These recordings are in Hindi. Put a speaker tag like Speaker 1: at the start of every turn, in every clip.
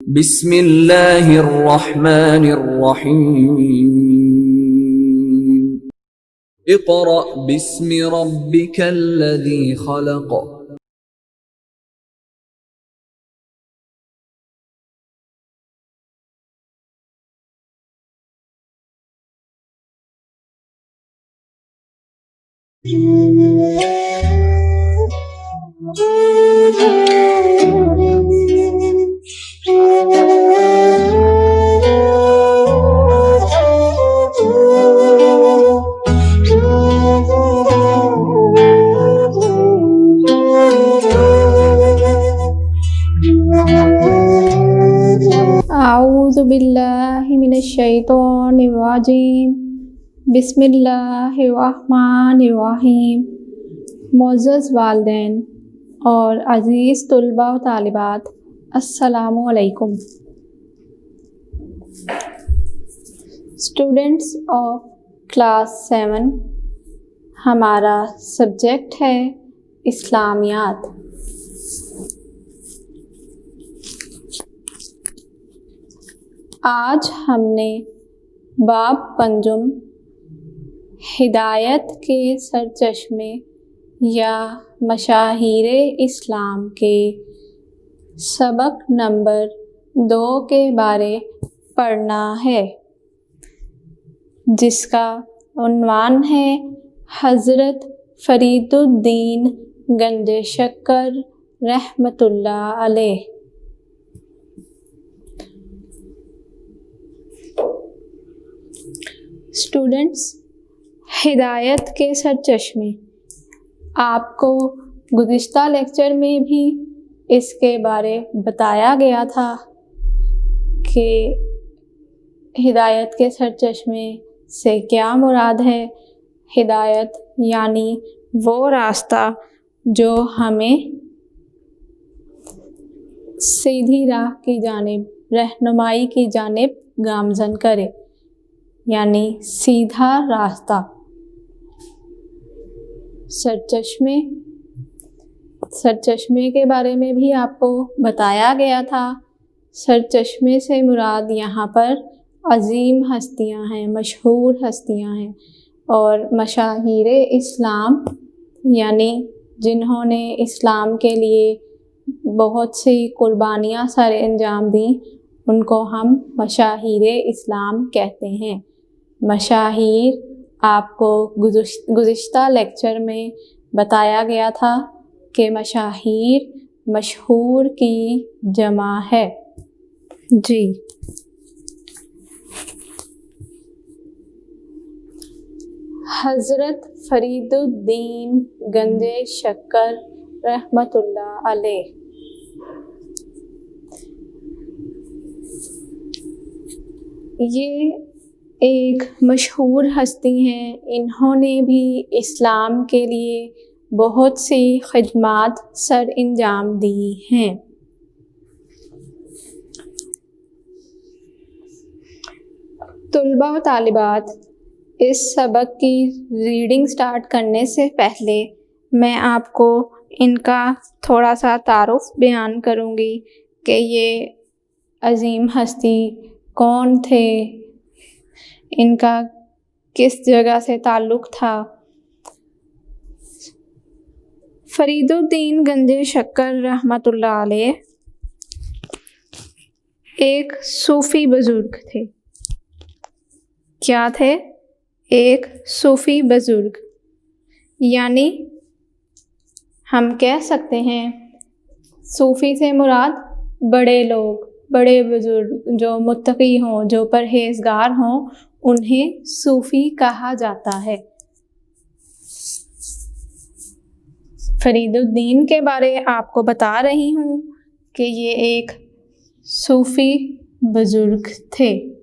Speaker 1: बिस्मिल्लाहिर्रहमानिर्रहीम। इक़रा बिस्मि रब्बिकल्लज़ी ख़लक़।
Speaker 2: आऊज़ु बिल्लाहि मिनश शैतानिर रजीम। बिस्मिल्लाहिर्रहमानिर्रहीम। मुअज़्ज़ज़ वालिदैन और अज़ीज़ तुलबा व तालिबात, अस्सलामु अलैकुम। स्टूडेंट्स ऑफ क्लास 7, हमारा सब्जेक्ट है इस्लामियात। आज हमने बाब पंजुम हिदायत के सरचश्मे या मशाहीरे इस्लाम के सबक नंबर 2 के बारे पढ़ना है, जिसका उन्वान है हज़रत फ़रीदुद्दीन गंजे शक्कर रहमतुल्लाह अलैह। स्टूडेंट्स, हिदायत के सरचश्मे, आपको गुज़िश्ता लेक्चर में भी इसके बारे बताया गया था कि हिदायत के सरचश्मे से क्या मुराद है। हिदायत यानी वो रास्ता जो हमें सीधी राह की जानिब, रहनुमाई की जानिब गामज़न करे, यानी सीधा रास्ता। सरचश्मे के बारे में भी आपको बताया गया था। सरचश्मे से मुराद यहाँ पर अज़ीम हस्तियाँ हैं, मशहूर हस्तियाँ हैं, और मशाहीरे इस्लाम यानी जिन्होंने इस्लाम के लिए बहुत सी कुर्बानियाँ सर अंजाम दी, उनको हम मशाहीरे इस्लाम कहते हैं। मशाहीर आपको गुज़िश्ता लेक्चर में बताया गया था कि मशाहीर मशहूर की जमा है। जी, हज़रत फ़रीदुद्दीन गंजे शक्कर रहमतुल्लाह अलैह, ये एक मशहूर हस्ती हैं। इन्होंने भी इस्लाम के लिए बहुत सी खिदमात सर अंजाम दी हैं। तुलबा व तालिबात, इस सबक की रीडिंग स्टार्ट करने से पहले मैं आपको इनका थोड़ा सा तारुफ बयान करूँगी कि ये अज़ीम हस्ती कौन थे, इनका किस जगह से ताल्लुक़ था। फ़रीदुद्दीन गंजे शक्कर रहमतुल्लाह अलैह एक सूफ़ी बुज़ुर्ग थे। क्या थे? एक सूफ़ी बुज़ुर्ग, यानी हम कह सकते हैं सूफ़ी से मुराद बड़े लोग, बड़े बुज़ुर्ग जो मुत्तक़ी हों, जो परहेज़गार हों, उन्हें सूफ़ी कहा जाता है। फ़रीदुद्दीन के बारे आपको बता रही हूँ कि ये एक सूफ़ी बुज़ुर्ग थे।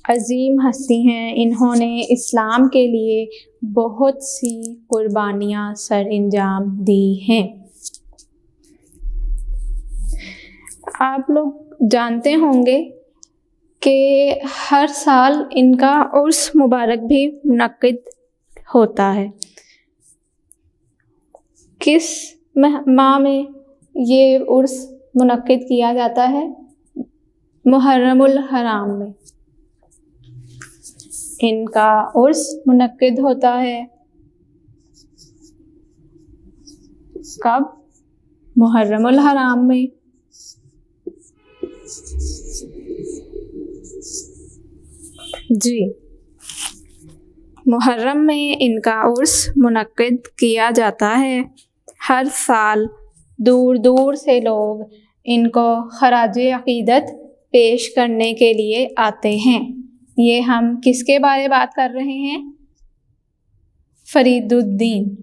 Speaker 2: अज़ीम हस्ती हैं, इन्होंने इस्लाम के लिए बहुत सी कुर्बानियाँ सर अंजाम दी हैं। आप लोग जानते होंगे कि हर साल इनका उर्स मुबारक भी मुनक्किद होता है। किस माह में ये उर्स मुनक्किद किया जाता है? मुहर्रमुल हराम में इनका उर्स मुनक्किद होता है। कब? मुहर्रमुल हराम में। जी, मुहर्रम में इनका उर्स मुनक्किद किया जाता है। हर साल दूर दूर से लोग इनको खराजे अक़ीदत पेश करने के लिए आते हैं। ये हम किसके बारे में बात कर रहे हैं? फरीदुद्दीन।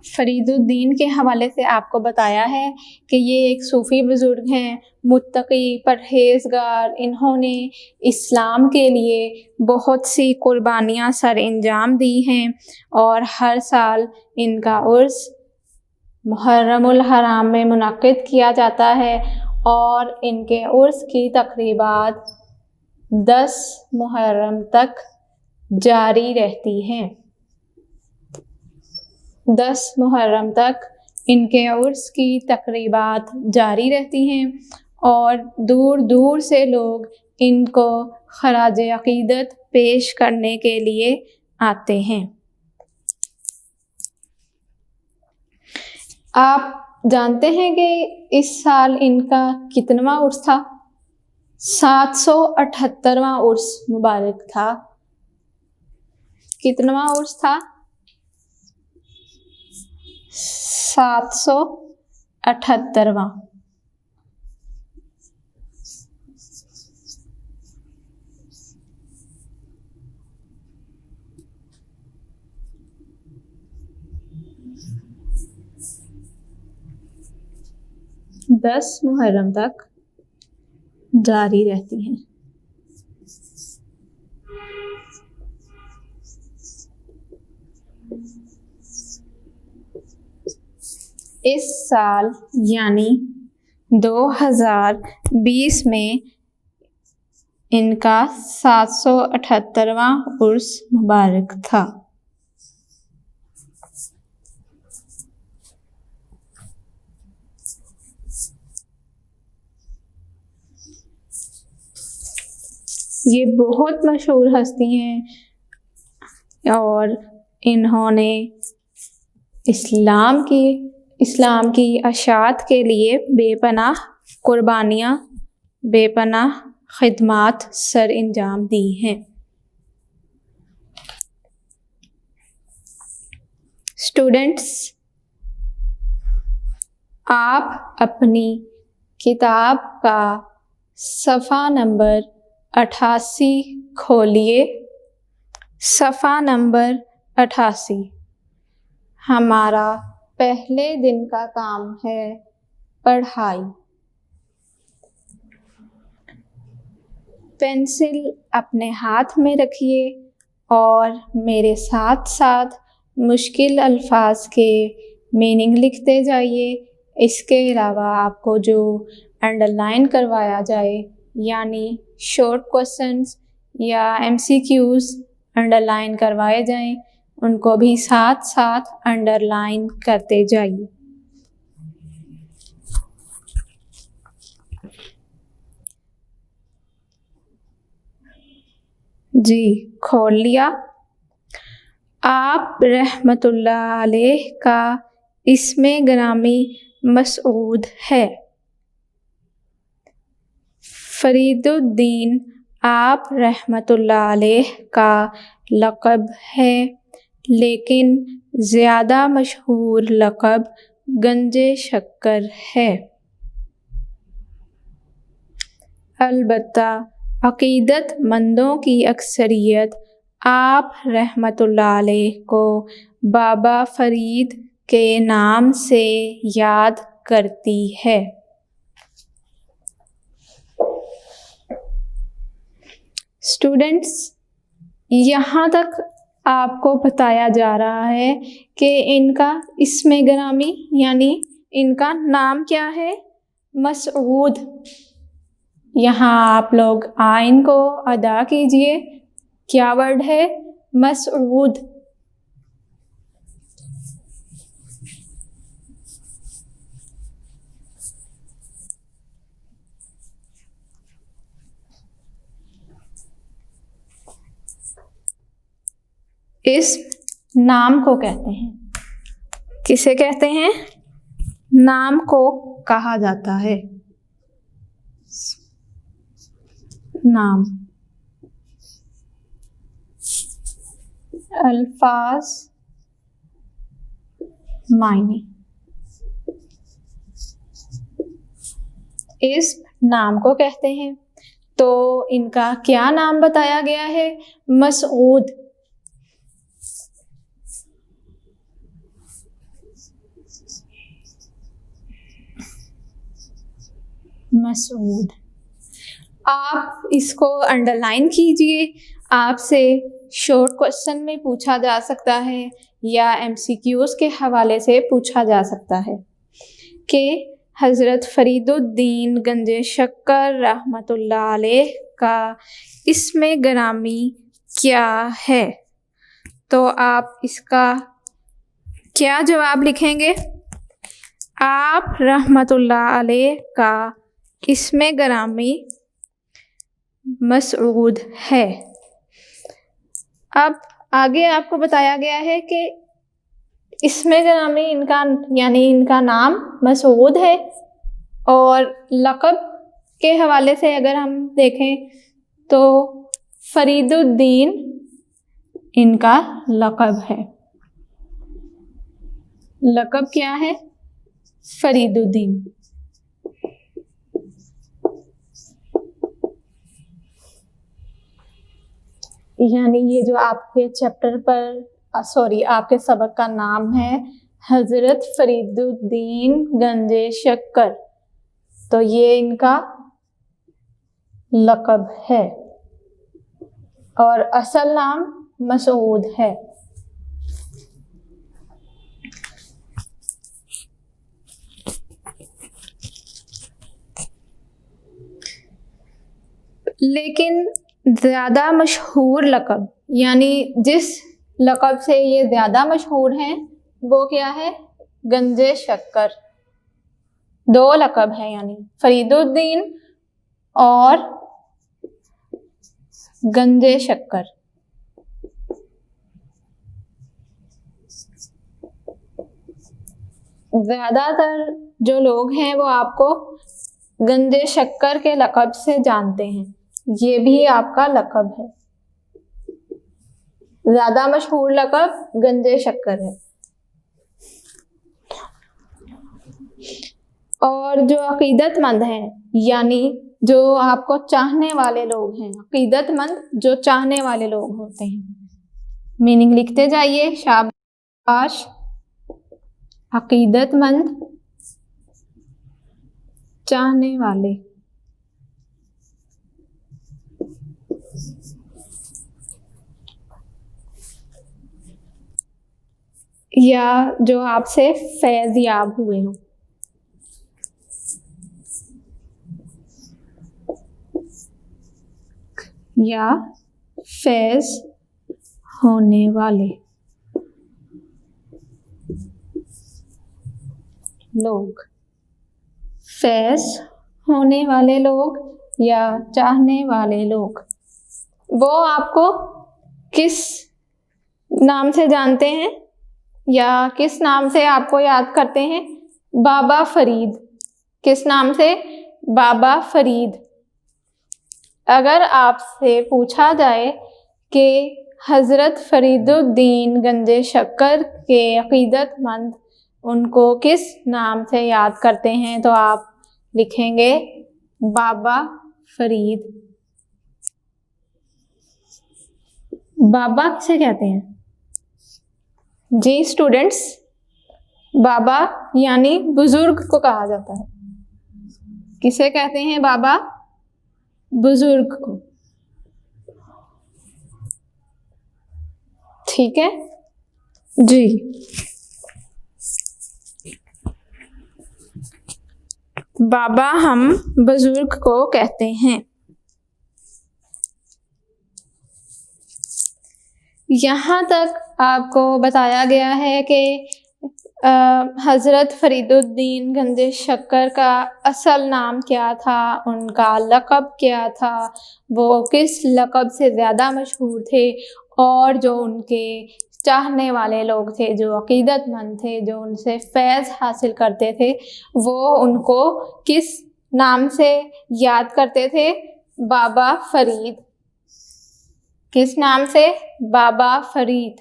Speaker 2: फरीदुद्दीन के हवाले से आपको बताया है कि ये एक सूफ़ी बुज़ुर्ग हैं, मुत्तकी, परहेज़गार। इन्होंने इस्लाम के लिए बहुत सी कुर्बानियाँ सर अंजाम दी हैं और हर साल इनका उर्स मुहर्रमुल हराम में मुनक्किद किया जाता है और इनके उर्स की तक़रीबात 10 मुहर्रम तक जारी रहती हैं। 10 मुहर्रम तक इनके उर्स की तक़रीबात जारी रहती हैं और दूर दूर से लोग इनको खराजे अक़ीदत पेश करने के लिए आते हैं। आप जानते हैं कि इस साल इनका कितनवां उर्स था? 778वां उर्स मुबारक था। कितनवां उर्स था? 778वां। दस मुहर्रम तक जारी रहती हैं। इस साल यानी 2020 में इनका 778वां उर्स मुबारक था। ये बहुत मशहूर हस्ती हैं और इन्होंने इस्लाम की अशात के लिए बेपनाह कुर्बानियाँ, बेपनाह खिदमात सर अंजाम दी हैं। स्टूडेंट्स, आप अपनी किताब का सफ़ा नंबर 88 खोलिए। सफ़ा नंबर 88। हमारा पहले दिन का काम है पढ़ाई। पेंसिल अपने हाथ में रखिए और मेरे साथ साथ मुश्किल अल्फाज के मीनिंग लिखते जाइए। इसके अलावा आपको जो अंडरलाइन करवाया जाए यानी शॉर्ट क्वेश्चंस या MCQs अंडरलाइन करवाए जाएं, उनको भी साथ साथ अंडरलाइन करते जाइए। जी, खोल लिया। आप रहमतुल्लाह अलैह का इस्मे ग्रामी मसऊद है। फरीदुद्दीन आप रहमतुल्लाह अलैह का लक़ब है, लेकिन ज़्यादा मशहूर लक़ब गंजे शक्कर है। अलबत्ता अक़ीदतमंदों की अक्सरियत आप रहमतुल्लाह अलैह को बाबा फ़रीद के नाम से याद करती है। स्टूडेंट्स, यहाँ तक आपको बताया जा रहा है कि इनका इस्मे ग्रामी यानी इनका नाम क्या है? मसऊद। यहाँ आप लोग आइन को अदा कीजिए। क्या वर्ड है? मसऊद। इस नाम को कहते हैं, किसे कहते हैं? नाम को कहा जाता है नाम। अल्फाज, मायने। इस नाम को कहते हैं। तो इनका क्या नाम बताया गया है? मसऊद। मसऊद। आप इसको अंडरलाइन कीजिए। आपसे शॉर्ट क्वेश्चन में पूछा जा सकता है या एमसीक्यूज के हवाले से पूछा जा सकता है कि हज़रत फरीदुद्दीन गंजे शक्कर रहमतुल्लाह अलैह का इस्मे गिरामी क्या है? तो आप इसका क्या जवाब लिखेंगे? आप रहमतुल्लाह अलैह का इस्मे गिरामी मसऊद है। अब आगे आपको बताया गया है कि इस्मे गिरामी इनका यानी इनका नाम मसऊद है, और लक़ब के हवाले से अगर हम देखें तो फरीदुद्दीन इनका लक़ब है। लक़ब क्या है? फरीदुद्दीन। यानी ये जो आपके चैप्टर पर आपके सबक का नाम है हज़रत फरीदुद्दीन गंजे शक्कर, तो ये इनका लक़ब है और असल नाम मसऊद है। लेकिन ज़्यादा मशहूर लक़ब, यानी जिस लक़ब से ये ज़्यादा मशहूर हैं वो क्या है? गंजे शक्कर। दो लक़ब हैं, यानी फरीदुद्दीन और गंजे शक्कर। ज़्यादातर जो लोग हैं वो आपको गंजे शक्कर के लक़ब से जानते हैं। ये भी आपका लक़ब है। ज़्यादा मशहूर लक़ब गंजे शक्कर है। और जो अक़ीदतमंद हैं, यानी जो आपको चाहने वाले लोग हैं, अक़ीदतमंद जो चाहने वाले लोग होते हैं। मीनिंग लिखते जाइए। शाबाश। अक़ीदतमंद, चाहने वाले। या जो आपसे फैज़ याब हुए हों। या फैज़ होने वाले लोग। फैज़ होने वाले लोग या चाहने वाले लोग, वो आपको किस नाम से जानते हैं या किस नाम से आपको याद करते हैं? बाबा फरीद। किस नाम से? बाबा फरीद। अगर आपसे पूछा जाए कि हज़रत फरीदुद्दीन गंजे शक्कर के अक़ीदतमंद उनको किस नाम से याद करते हैं, तो आप लिखेंगे बाबा फरीद। बाबा किसे कहते हैं? जी स्टूडेंट्स, बाबा यानी बुजुर्ग को कहा जाता है। किसे कहते हैं बाबा? बुजुर्ग को। ठीक है जी। बाबा हम बुजुर्ग को कहते हैं। यहाँ तक आपको बताया गया है कि हज़रत फरीदुद्दीन गंज शक्कर का असल नाम क्या था, उनका लक़ब क्या था, वो किस लक़ब से ज़्यादा मशहूर थे, और जो उनके चाहने वाले लोग थे, जो अक़ीदतमंद थे, जो उनसे फैज़ हासिल करते थे, वो उनको किस नाम से याद करते थे? बाबा फ़रीद। किस नाम से? बाबा फ़रीद।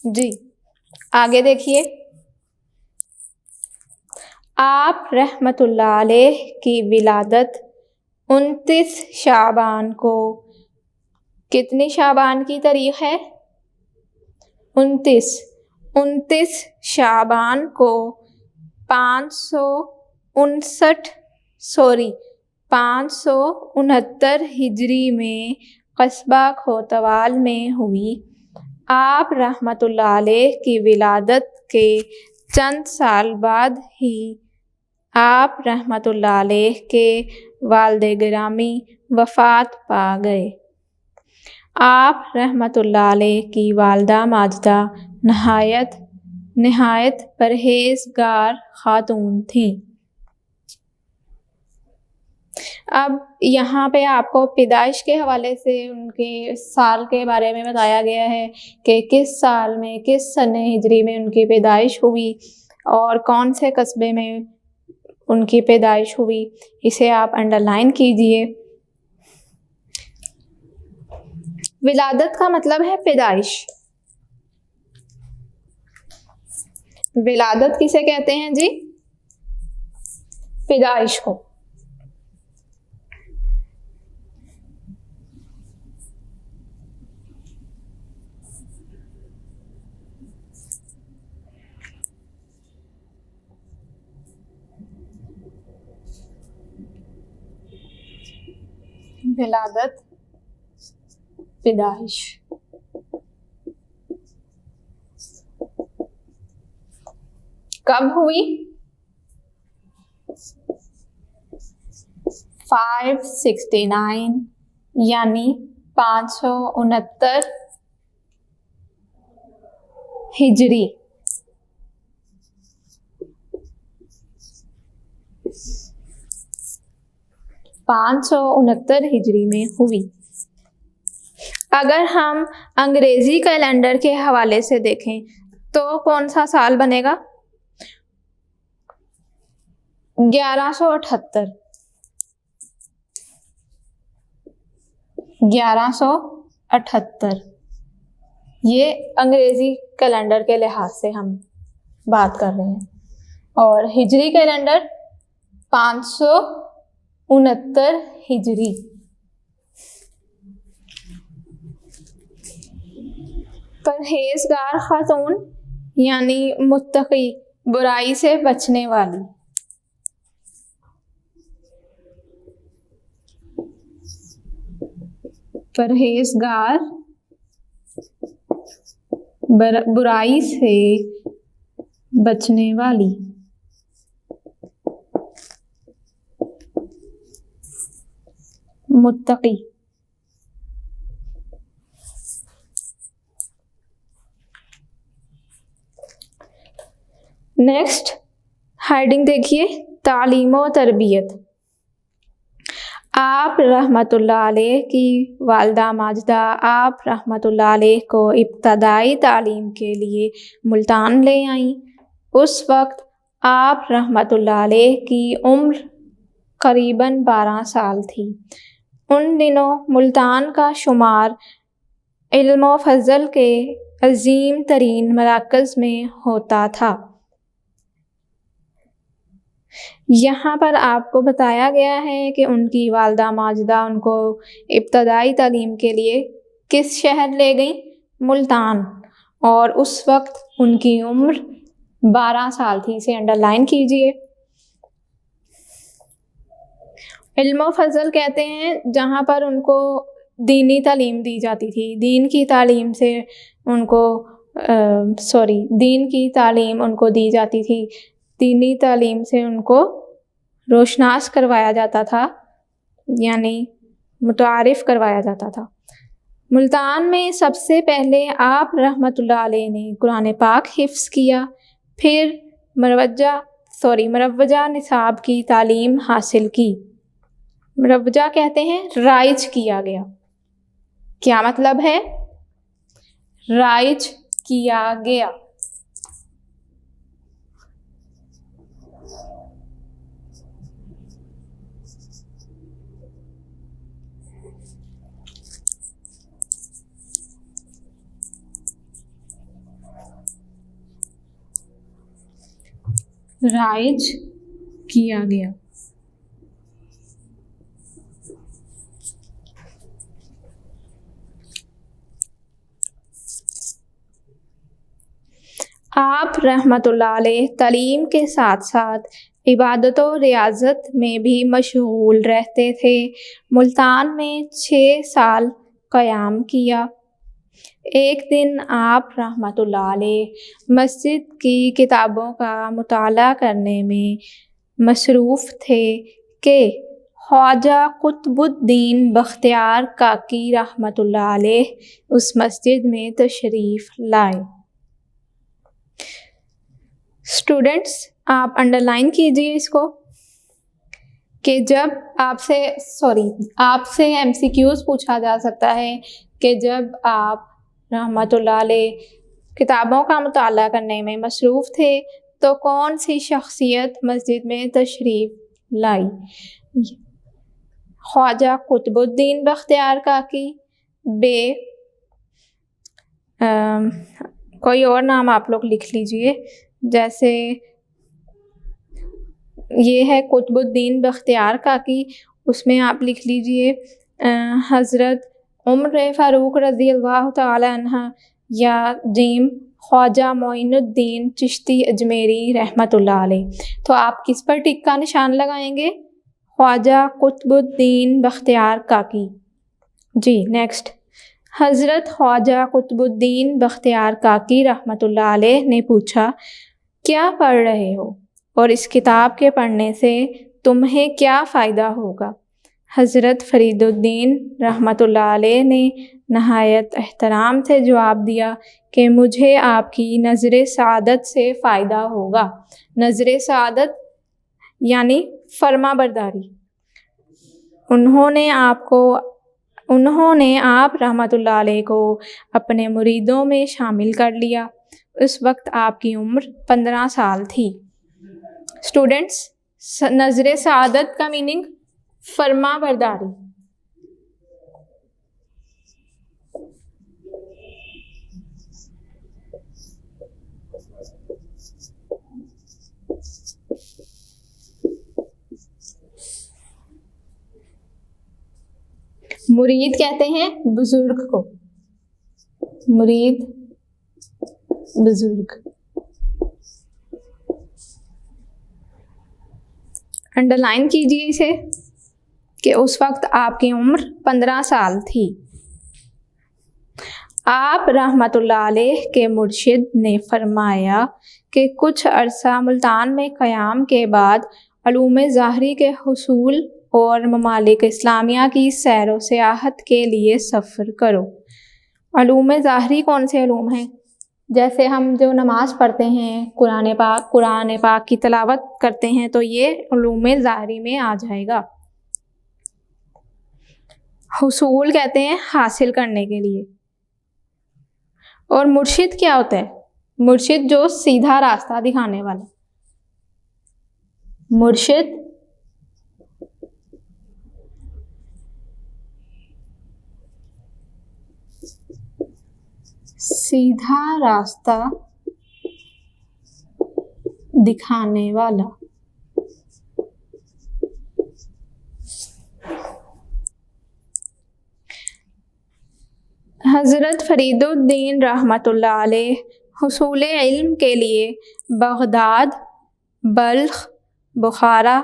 Speaker 2: जी, आगे देखिए। आप रहमतुल्लाह अलैह की विलादत 29 शाबान को, कितनी शाबान की तारीख़ है? 29 शाबान को 569 हिजरी में कस्बा खोतवाल में हुई। आप रहमतुल्लाह अलैह की विलादत के चंद साल बाद ही आप रहमतुल्लाह अलैह के वालिद गिरामी वफ़ात पा गए। आप रहमतुल्लाह अलैह की वालिदा माजिदा नहायत परहेज़गार ख़ातून थीं। अब यहाँ पे आपको पैदाइश के हवाले से उनके साल के बारे में बताया गया है कि किस साल में, किस सने हिजरी में उनकी पैदाइश हुई और कौन से कस्बे में उनकी पैदाइश हुई। इसे आप अंडरलाइन कीजिए। विलादत का मतलब है पैदाइश। विलादत किसे कहते हैं जी? पैदाइश को। विलादत, पैदाइश। कब हुई? 569 यानी 569 हिजरी। 569 हिजरी में हुई। अगर हम अंग्रेज़ी कैलेंडर के हवाले से देखें तो कौन सा साल बनेगा? 1178। 1178 ये अंग्रेज़ी कैलेंडर के लिहाज से हम बात कर रहे हैं, और हिजरी कैलेंडर 569 हिजरी। परहेज़गार खातून यानी मुत्तकी, बुराई से बचने वाली। परहेज़गार, बुराई से बचने वाली। मुत्तकी। नेक्स्ट हेडिंग देखिए, तालीम व तरबियत। आप रहमतुल्लाह अलैह की वालिदा माजिदा आप रहमतुल्लाह अलैह को इब्तदाई तालीम के लिए मुल्तान ले आईं। उस वक्त आप रहमतुल्लाह अलैह की उम्र करीबन 12 साल थी। उन दिनों मुल्तान का शुमार इल्म व फ़ज़ल के अज़ीम तरीन मराकज़ में होता था। यहाँ पर आपको बताया गया है कि उनकी वालिदा माजिदा उनको इब्तदाई तालीम के लिए किस शहर ले गई? मुल्तान। और उस वक्त उनकी उम्र 12 साल थी। इसे अंडरलाइन कीजिए। इल्म व फ़ज़ल कहते हैं जहाँ पर उनको दीनी तालीम दी जाती थी। दीन की तालीम से उनको दीन की तालीम उनको दी जाती थी। दीनी तालीम से उनको रोशनास करवाया जाता था, यानी मुतारिफ़ करवाया जाता था। मुल्तान में सबसे पहले आप रहमतुल्लाह अलैह ने कुरान पाक हिफ्ज़ किया, फिर मरवजा निसाब की तालीम हासिल की। मरवजा कहते हैं राइज किया गया। क्या मतलब है? राइज किया गया। राइज किया गया। आप रहमतुल्लाह अलैह तालीम के साथ साथ इबादत और रियाज़त में भी मशगूल रहते थे। मुल्तान में 6 साल क़याम किया। एक दिन आप रहमतुल्लाह अलैह मस्जिद की किताबों का मुताला करने में मसरूफ़ थे कि ख्वाजा कुतुबुद्दीन बख्तियार काकी रहमतुल्लाह अलैह उस मस्जिद में तशरीफ़ लाए। स्टूडेंट्स, आप अंडरलाइन कीजिए इसको कि जब आपसे MCQs पूछा जा सकता है कि जब आप रहमतुल्लाह अलैह किताबों का मुताला करने में मसरूफ़ थे तो कौन सी शख्सियत मस्जिद में तशरीफ़ लाई? ख्वाजा कुतुबुद्दीन बख्तियार काकी, कोई और नाम आप लोग लिख लीजिए, जैसे ये है कुतुबुद्दीन बख्तियार काकी, उसमें आप लिख लीजिए हज़रत उम्र फ़ारूक रज़ी अल्लाह तआला अन्हा, या जीम ख्वाजा मोइनुद्दीन चिश्ती अजमेरी रहमतुल्लाह अलैह। तो आप किस पर टिक का निशान लगाएंगे? ख्वाजा कुतुबुद्दीन बख्तियार काकी। जी नेक्स्ट, हज़रत ख्वाजा कुतुबुद्दीन बख्तियार काकी रहमतुल्लाह अलैह ने पूछा, क्या पढ़ रहे हो और इस किताब के पढ़ने से तुम्हें क्या फ़ायदा होगा? हज़रत फ़रीदुद्दीन रहमतुल्लाह अलैह ने नहायत एहतराम से जवाब दिया कि मुझे आपकी नज़र सआदत से फ़ायदा होगा। नज़र सआदत यानी फर्माबरदारी। उन्होंने आप रहमतुल्लाह अलैह को अपने मुरीदों में शामिल कर लिया। उस वक्त आपकी उम्र 15 साल थी। स्टूडेंट्स, नज़र सआदत का मीनिंग फर्माबरदारी। मुरीद कहते हैं बुजुर्ग को। मुरीद बुजुर्ग। अंडरलाइन कीजिए इसे कि उस वक्त आपकी उम्र 15 साल थी। आप रहमतुल्लाह अलैह के मुर्शिद ने फरमाया कि कुछ अरसा मुल्तान में क़याम के बाद उलूम ज़ाहरी के हुसूल और ममालिक इस्लामिया की सैर व सियाहत के लिए सफ़र करो। उलूम ज़ाहरी कौन से उलूम हैं? जैसे हम जो नमाज़ पढ़ते हैं, कुरान पाक की तिलावत करते हैं, तो ये उलूम ज़ाहरी में आ जाएगा। हुसूल कहते हैं हासिल करने के लिए। और मुर्शिद क्या होता है? मुर्शिद जो सीधा रास्ता दिखाने वाला। मुर्शिद सीधा रास्ता दिखाने वाला। हज़रत फ़रीदुद्दीन रहमतुल्लाह अलैह हुसूल इल्म के लिए बगदाद, बल्ख, बुखारा,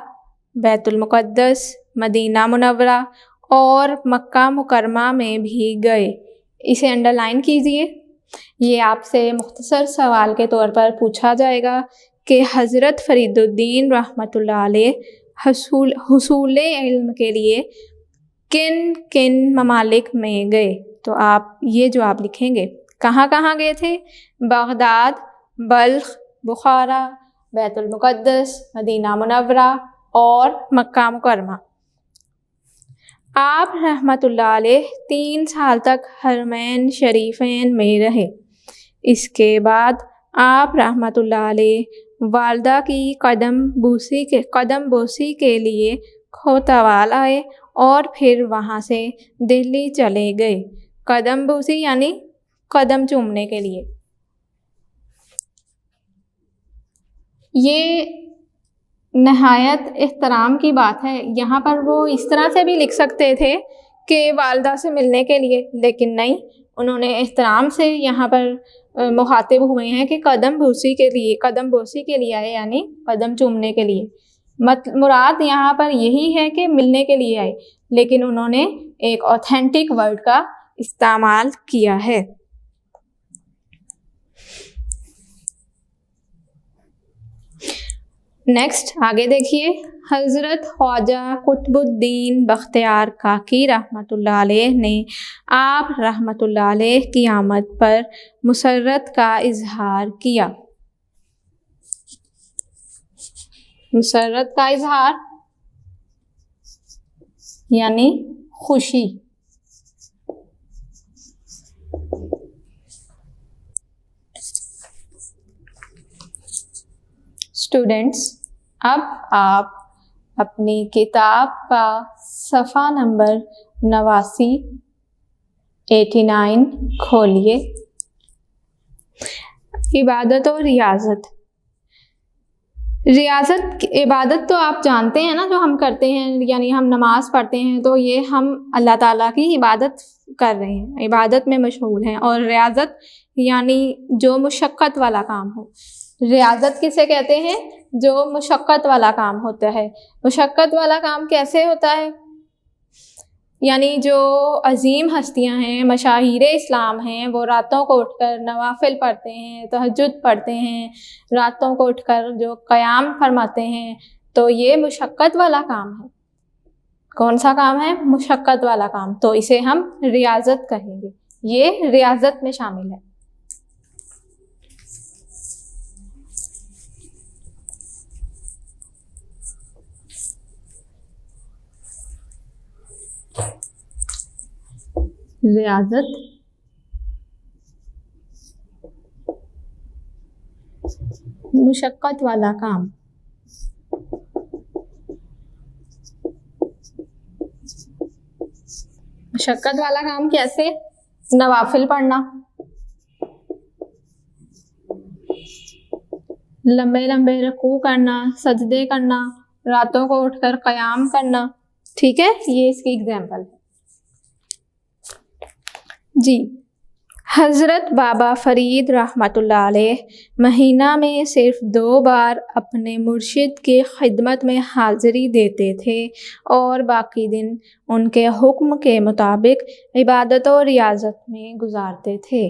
Speaker 2: बैतुल मुक़द्दस, मदीना मुनव्वरा और मक्का मुकरमा में भी गए। इसे अंडरलाइन कीजिए। ये आपसे मुख्तसर सवाल के तौर पर पूछा जाएगा कि हज़रत फ़रीदुद्दीन रहमतुल्लाह अलैह हुसूल इल्म के लिए किन किन ममालिक में गए, तो आप ये जो आप लिखेंगे कहाँ कहाँ गए थे, बगदाद, बल्ख, बुखारा, बैतुल मुक़द्दस, मदीना मुनव्वरा और मक्का मुकर्रमा। आप रहमतुल्लाह अलैह 3 साल तक हरमैन शरीफैन में रहे। इसके बाद आप रहमतुल्लाह अलैह वालदा की कदम बोसी के लिए खोतवाल आए और फिर वहाँ से दिल्ली चले गए। कदम बोसी यानी कदम चूमने के लिए। ये नहायत एहतराम की बात है। यहाँ पर वो इस तरह से भी लिख सकते थे कि वालदा से मिलने के लिए, लेकिन नहीं, उन्होंने एहतराम से यहाँ पर मुखातिब हुए हैं कि कदम बोसी के लिए आए, यानी कदम चूमने के लिए। मुराद यहाँ पर यही है कि मिलने के लिए आए, लेकिन उन्होंने एक ऑथेंटिक वर्ड का इस्तेमाल किया है। नेक्स्ट आगे देखिए, हज़रत ख्वाजा कुतुबुद्दीन बख्तियार काकी रहमतुल्लाह अलैह ने आप रहमतुल्लाह अलैह की आमद पर मुसर्रत का इजहार किया। मुसर्रत का इजहार यानी खुशी। स्टूडेंट्स, अब आप अपनी किताब का सफ़ा नंबर 89 खोलिए। इबादत और रियाजत। इबादत तो आप जानते हैं ना, जो हम करते हैं, यानी हम नमाज़ पढ़ते हैं, तो ये हम अल्लाह ताला की इबादत कर रहे हैं, इबादत में मशगूल हैं। और रियाजत यानी जो मुशक्क़त वाला काम हो। रियाजत किसे कहते हैं? जो मुशक्क़त वाला काम होता है। मुशक्क़त वाला काम कैसे होता है? यानी जो अजीम हस्तियां हैं, मशाहिर इस्लाम हैं, वो रातों को उठकर नवाफिल पढ़ते हैं, तहज्जुद पढ़ते हैं, रातों को उठकर जो क़याम फरमाते हैं, तो ये मुशक्क़त वाला काम है। कौन सा काम है? मुशक्क़त वाला काम। तो इसे हम रियाजत कहेंगे। ये रियाजत में शामिल है। रियाजत मुशक्क़त वाला काम। मुशक्क़त वाला काम कैसे? नवाफिल पढ़ना, लंबे लंबे रुकू करना, सजदे करना, रातों को उठकर क़याम करना। ठीक है, ये इसकी एग्जाम्पल है जी। हज़रत बाबा फ़रीद रहमतुल्लाह अलैह महीना में सिर्फ 2 बार अपने मुर्शिद की खिदमत में हाज़िरी देते थे और बाकी दिन उनके हुक्म के मुताबिक इबादत और रियाजत में गुजारते थे।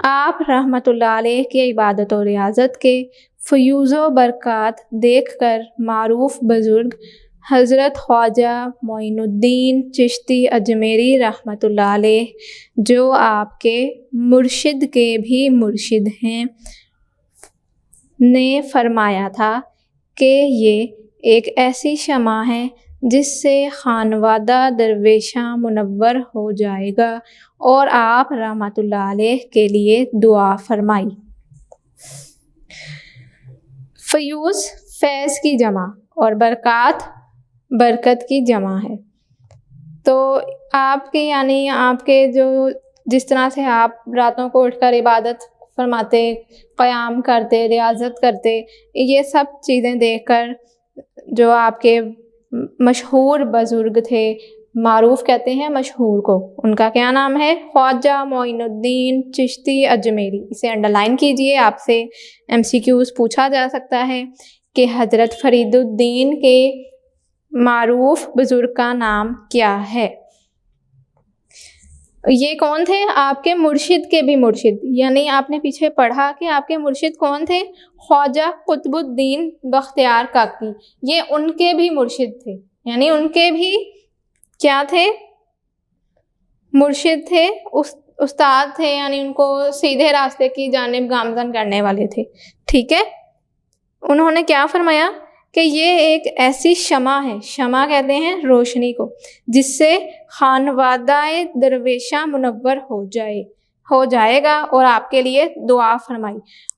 Speaker 2: आप रहमतुल्लाह अलैह की इबादत और रियाजत के फ़यूज़ बरक़ात देखकर मारूफ़ बुज़ुर्ग हज़रत ख्वाजा मोइनुद्दीन चिश्ती अजमेरी रहमतुल्लाह अलैह, जो आपके मुर्शिद के भी मुर्शिद हैं, ने फरमाया था कि ये एक ऐसी शमा है जिससे खानवादा दरवेशा मुनव्वर हो जाएगा, और आप रहमतुल्लाह अलैह के लिए दुआ फरमाई। फ़यूज़ फैज़ की जमा और बरक़ात बरकत की जमा है। तो आपके यानी आपके जो जिस तरह से आप रातों को उठकर इबादत फरमाते, क़याम करते, रियाजत करते, ये सब चीज़ें देखकर जो आपके मशहूर बुज़ुर्ग थे, मारूफ़ कहते हैं मशहूर को, उनका क्या नाम है? ख्वाजा मोइनुद्दीन चिश्ती अजमेरी। इसे अंडरलाइन कीजिए, आपसे MCQs पूछा जा सकता है कि हज़रत फ़रीदुद्दीन के मारूफ़ बुज़ुर्ग का नाम क्या है? ये कौन थे? आपके मुर्शिद के भी मुर्शिद, यानी आपने पीछे पढ़ा कि आपके मुर्शिद कौन थे? ख्वाजा कुतुबुद्दीन बख्तियार काकी। ये उनके भी मुर्शिद थे, यानी उनके भी क्या थे? मुर्शिद थे, उस्ताद थे, यानी उनको सीधे रास्ते की जानिब गामज़न करने वाले थे। ठीक है, उन्होंने क्या फरमाया कि ये एक ऐसी शमा है, शमा कहते हैं रोशनी को, जिससे खानवादाए दरवेशा मुनव्वर हो जाएगा और आपके लिए दुआ फरमाई।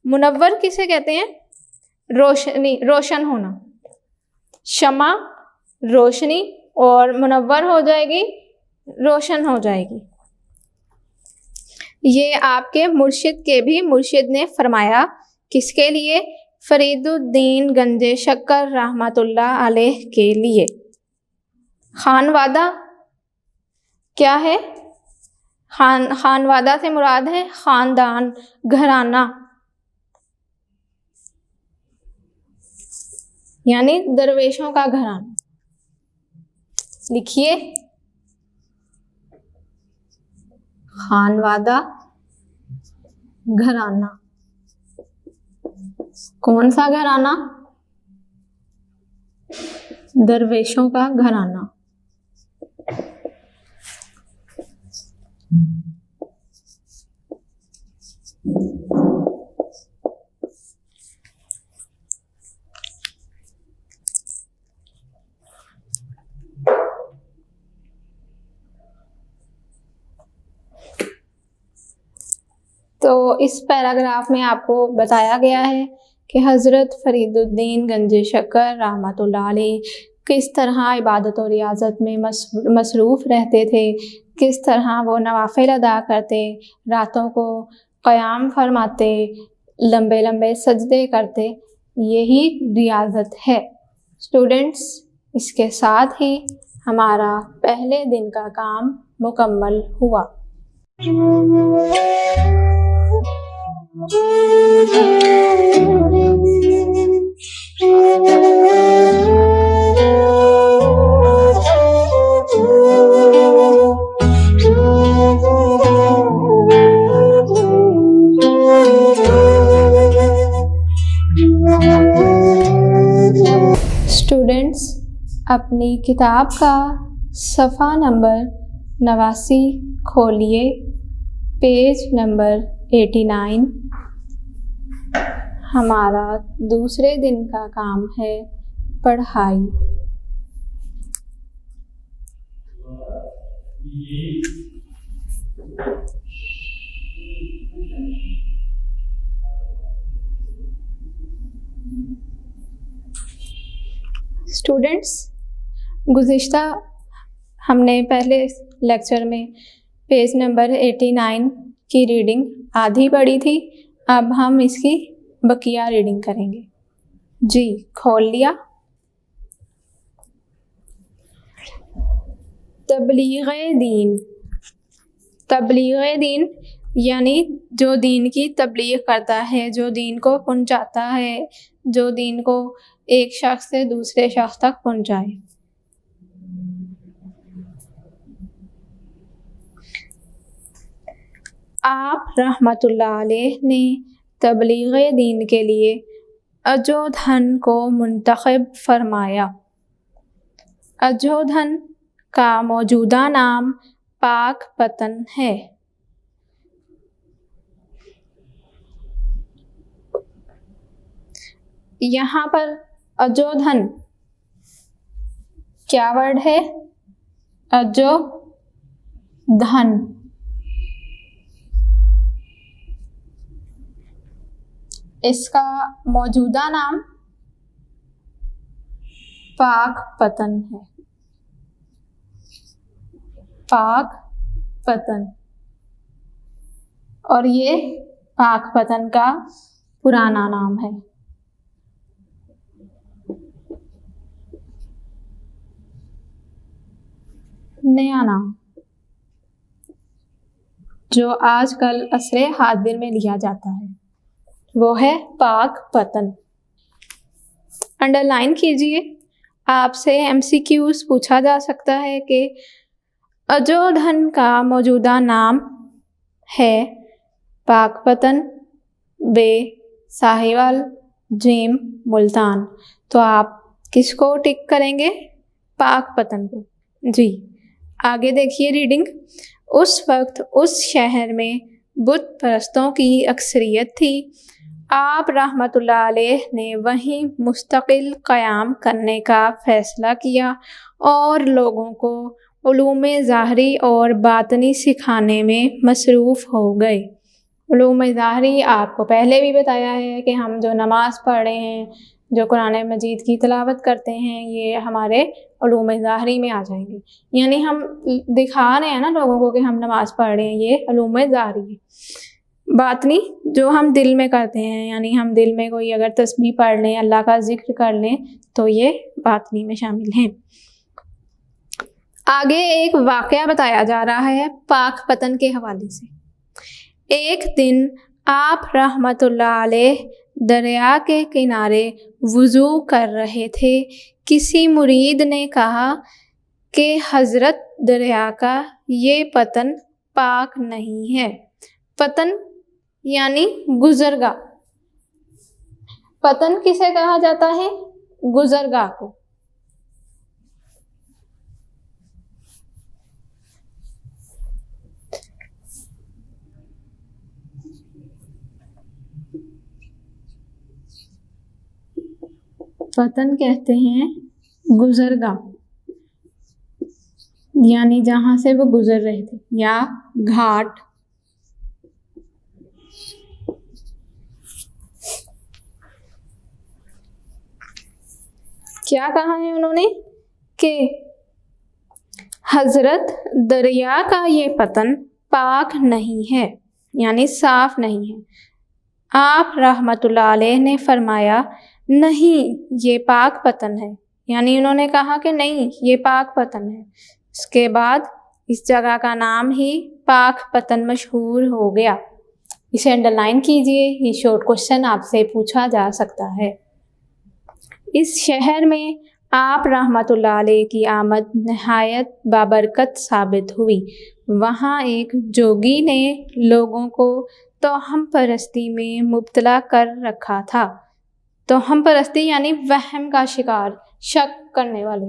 Speaker 2: मुनव्वर किसे कहते हैं? रोशनी, रोशन होना। शमा रोशनी, और मुनव्वर हो जाएगी, रोशन हो जाएगी। ये आपके मुर्शिद के भी मुर्शिद ने फरमाया। किसके लिए? फरीदुद्दीन गंजे शक्कर रहमतुल्लाह अलैह के लिए। खानवादा क्या है? खानवादा से मुराद है खानदान, घराना, यानी दरवेशों का घराना। लिखिए, खानवादा घराना। कौन सा घराना? दरवेशों का घराना। तो इस पैराग्राफ में आपको बताया गया है कि हज़रत फरीदुद्दीन गंजे शक्कर रहमतुल्लाह अलैह किस तरह इबादत और रियाज़त में मसरूफ़ रहते थे, किस तरह वो नवाफिल अदा करते, रातों को क़याम फरमाते, लंबे लंबे सजदे करते। यही रियाज़त है। स्टूडेंट्स, इसके साथ ही हमारा पहले दिन का काम मुकम्मल हुआ। स्टूडेंट्स, अपनी किताब का सफ़ा नंबर 89 खोलिए, पेज नंबर 89। हमारा दूसरे दिन का काम है पढ़ाई। स्टूडेंट्स, गुज़िश्ता हमने पहले लेक्चर में पेज नंबर 89 की रीडिंग आधी पढ़ी थी। अब हम इसकी बकिया रीडिंग करेंगे। जी, खोल लिया। तबलीग़े दीन। तबलीग़े दीन यानी जो दीन की तबलीग करता है, जो दीन को पहुंचाता है, जो दीन को एक शख्स से दूसरे शख्स तक पहुंचाए। आप रहमतुल्लाह अलैह ने तबलीग़े दीन के लिए अजोधन को मुंतखब फरमाया। अजोधन का मौजूदा नाम पाकपतन है। यहाँ पर अजोधन क्या वर्ड है? अजोधन। इसका मौजूदा नाम पाकपतन है। पाकपतन, और ये पाकपतन का पुराना नाम है। नया नाम जो आजकल असरे हादिर में लिया जाता है वो है पाकपतन। अंडरलाइन कीजिए। आपसे MCQs पूछा जा सकता है कि अजोधन का मौजूदा नाम है पाकपतन, बे साहिवाल, जीम मुल्तान। तो आप किसको टिक करेंगे? पाकपतन को। जी, आगे देखिए रीडिंग। उस वक्त उस शहर में बुत परस्तों की अक्सरियत थी। आप रहमतुल्लाह अलैह ने वहीं मुस्तकिल क़याम करने का फ़ैसला किया और लोगों को उलूम ज़ाहरी और बातनी सिखाने में मसरूफ़ हो गए। उलूम ज़ाहरी आपको पहले भी बताया है कि हम जो नमाज़ पढ़ रहे हैं, जो कुरान मजीद की तिलावत करते हैं, ये हमारे उलूम ज़ाहरी में आ जाएंगे। यानी हम दिखा रहे हैं ना लोगों को कि हम नमाज़ पढ़ रहे हैं, ये उलूम ज़ाहरी है। बातनी जो हम दिल में करते हैं, यानी हम दिल में कोई अगर तस्बीह पढ़ लें, अल्लाह का जिक्र कर लें, तो ये बातनी में शामिल हैं। आगे एक वाक़या बताया जा रहा है पाक पतन के हवाले से। एक दिन आप रहमतुल्लाह अलैह दरिया के किनारे वुज़ू कर रहे थे। किसी मुरीद ने कहा कि हज़रत, दरिया का ये पतन पाक नहीं है। पतन यानी गुज़रगाह। पतन किसे कहा जाता है? गुज़रगाह को। पतन कहते हैं गुज़रगाह, यानी जहाँ से वो गुज़र रहे थे, या घाट। क्या कहा है उन्होंने कि हज़रत, दरिया का ये पतन पाक नहीं है, यानी साफ़ नहीं है। आप रहमतुल्लाह अलैह ने फरमाया, नहीं, ये पाक पतन है। यानी उन्होंने कहा कि नहीं, ये पाक पतन है। इसके बाद इस जगह का नाम ही पाक पतन मशहूर हो गया। इसे अंडरलाइन कीजिए, ये शॉर्ट क्वेश्चन आपसे पूछा जा सकता है। इस शहर में आप रहमतुल्लाह अलैह की आमद नहायत बाबरकत साबित हुई। वहाँ एक जोगी ने लोगों को तोहम परस्ती में मुब्तला कर रखा था। तोहम परस्ती यानी वहम का शिकार, शक करने वाले।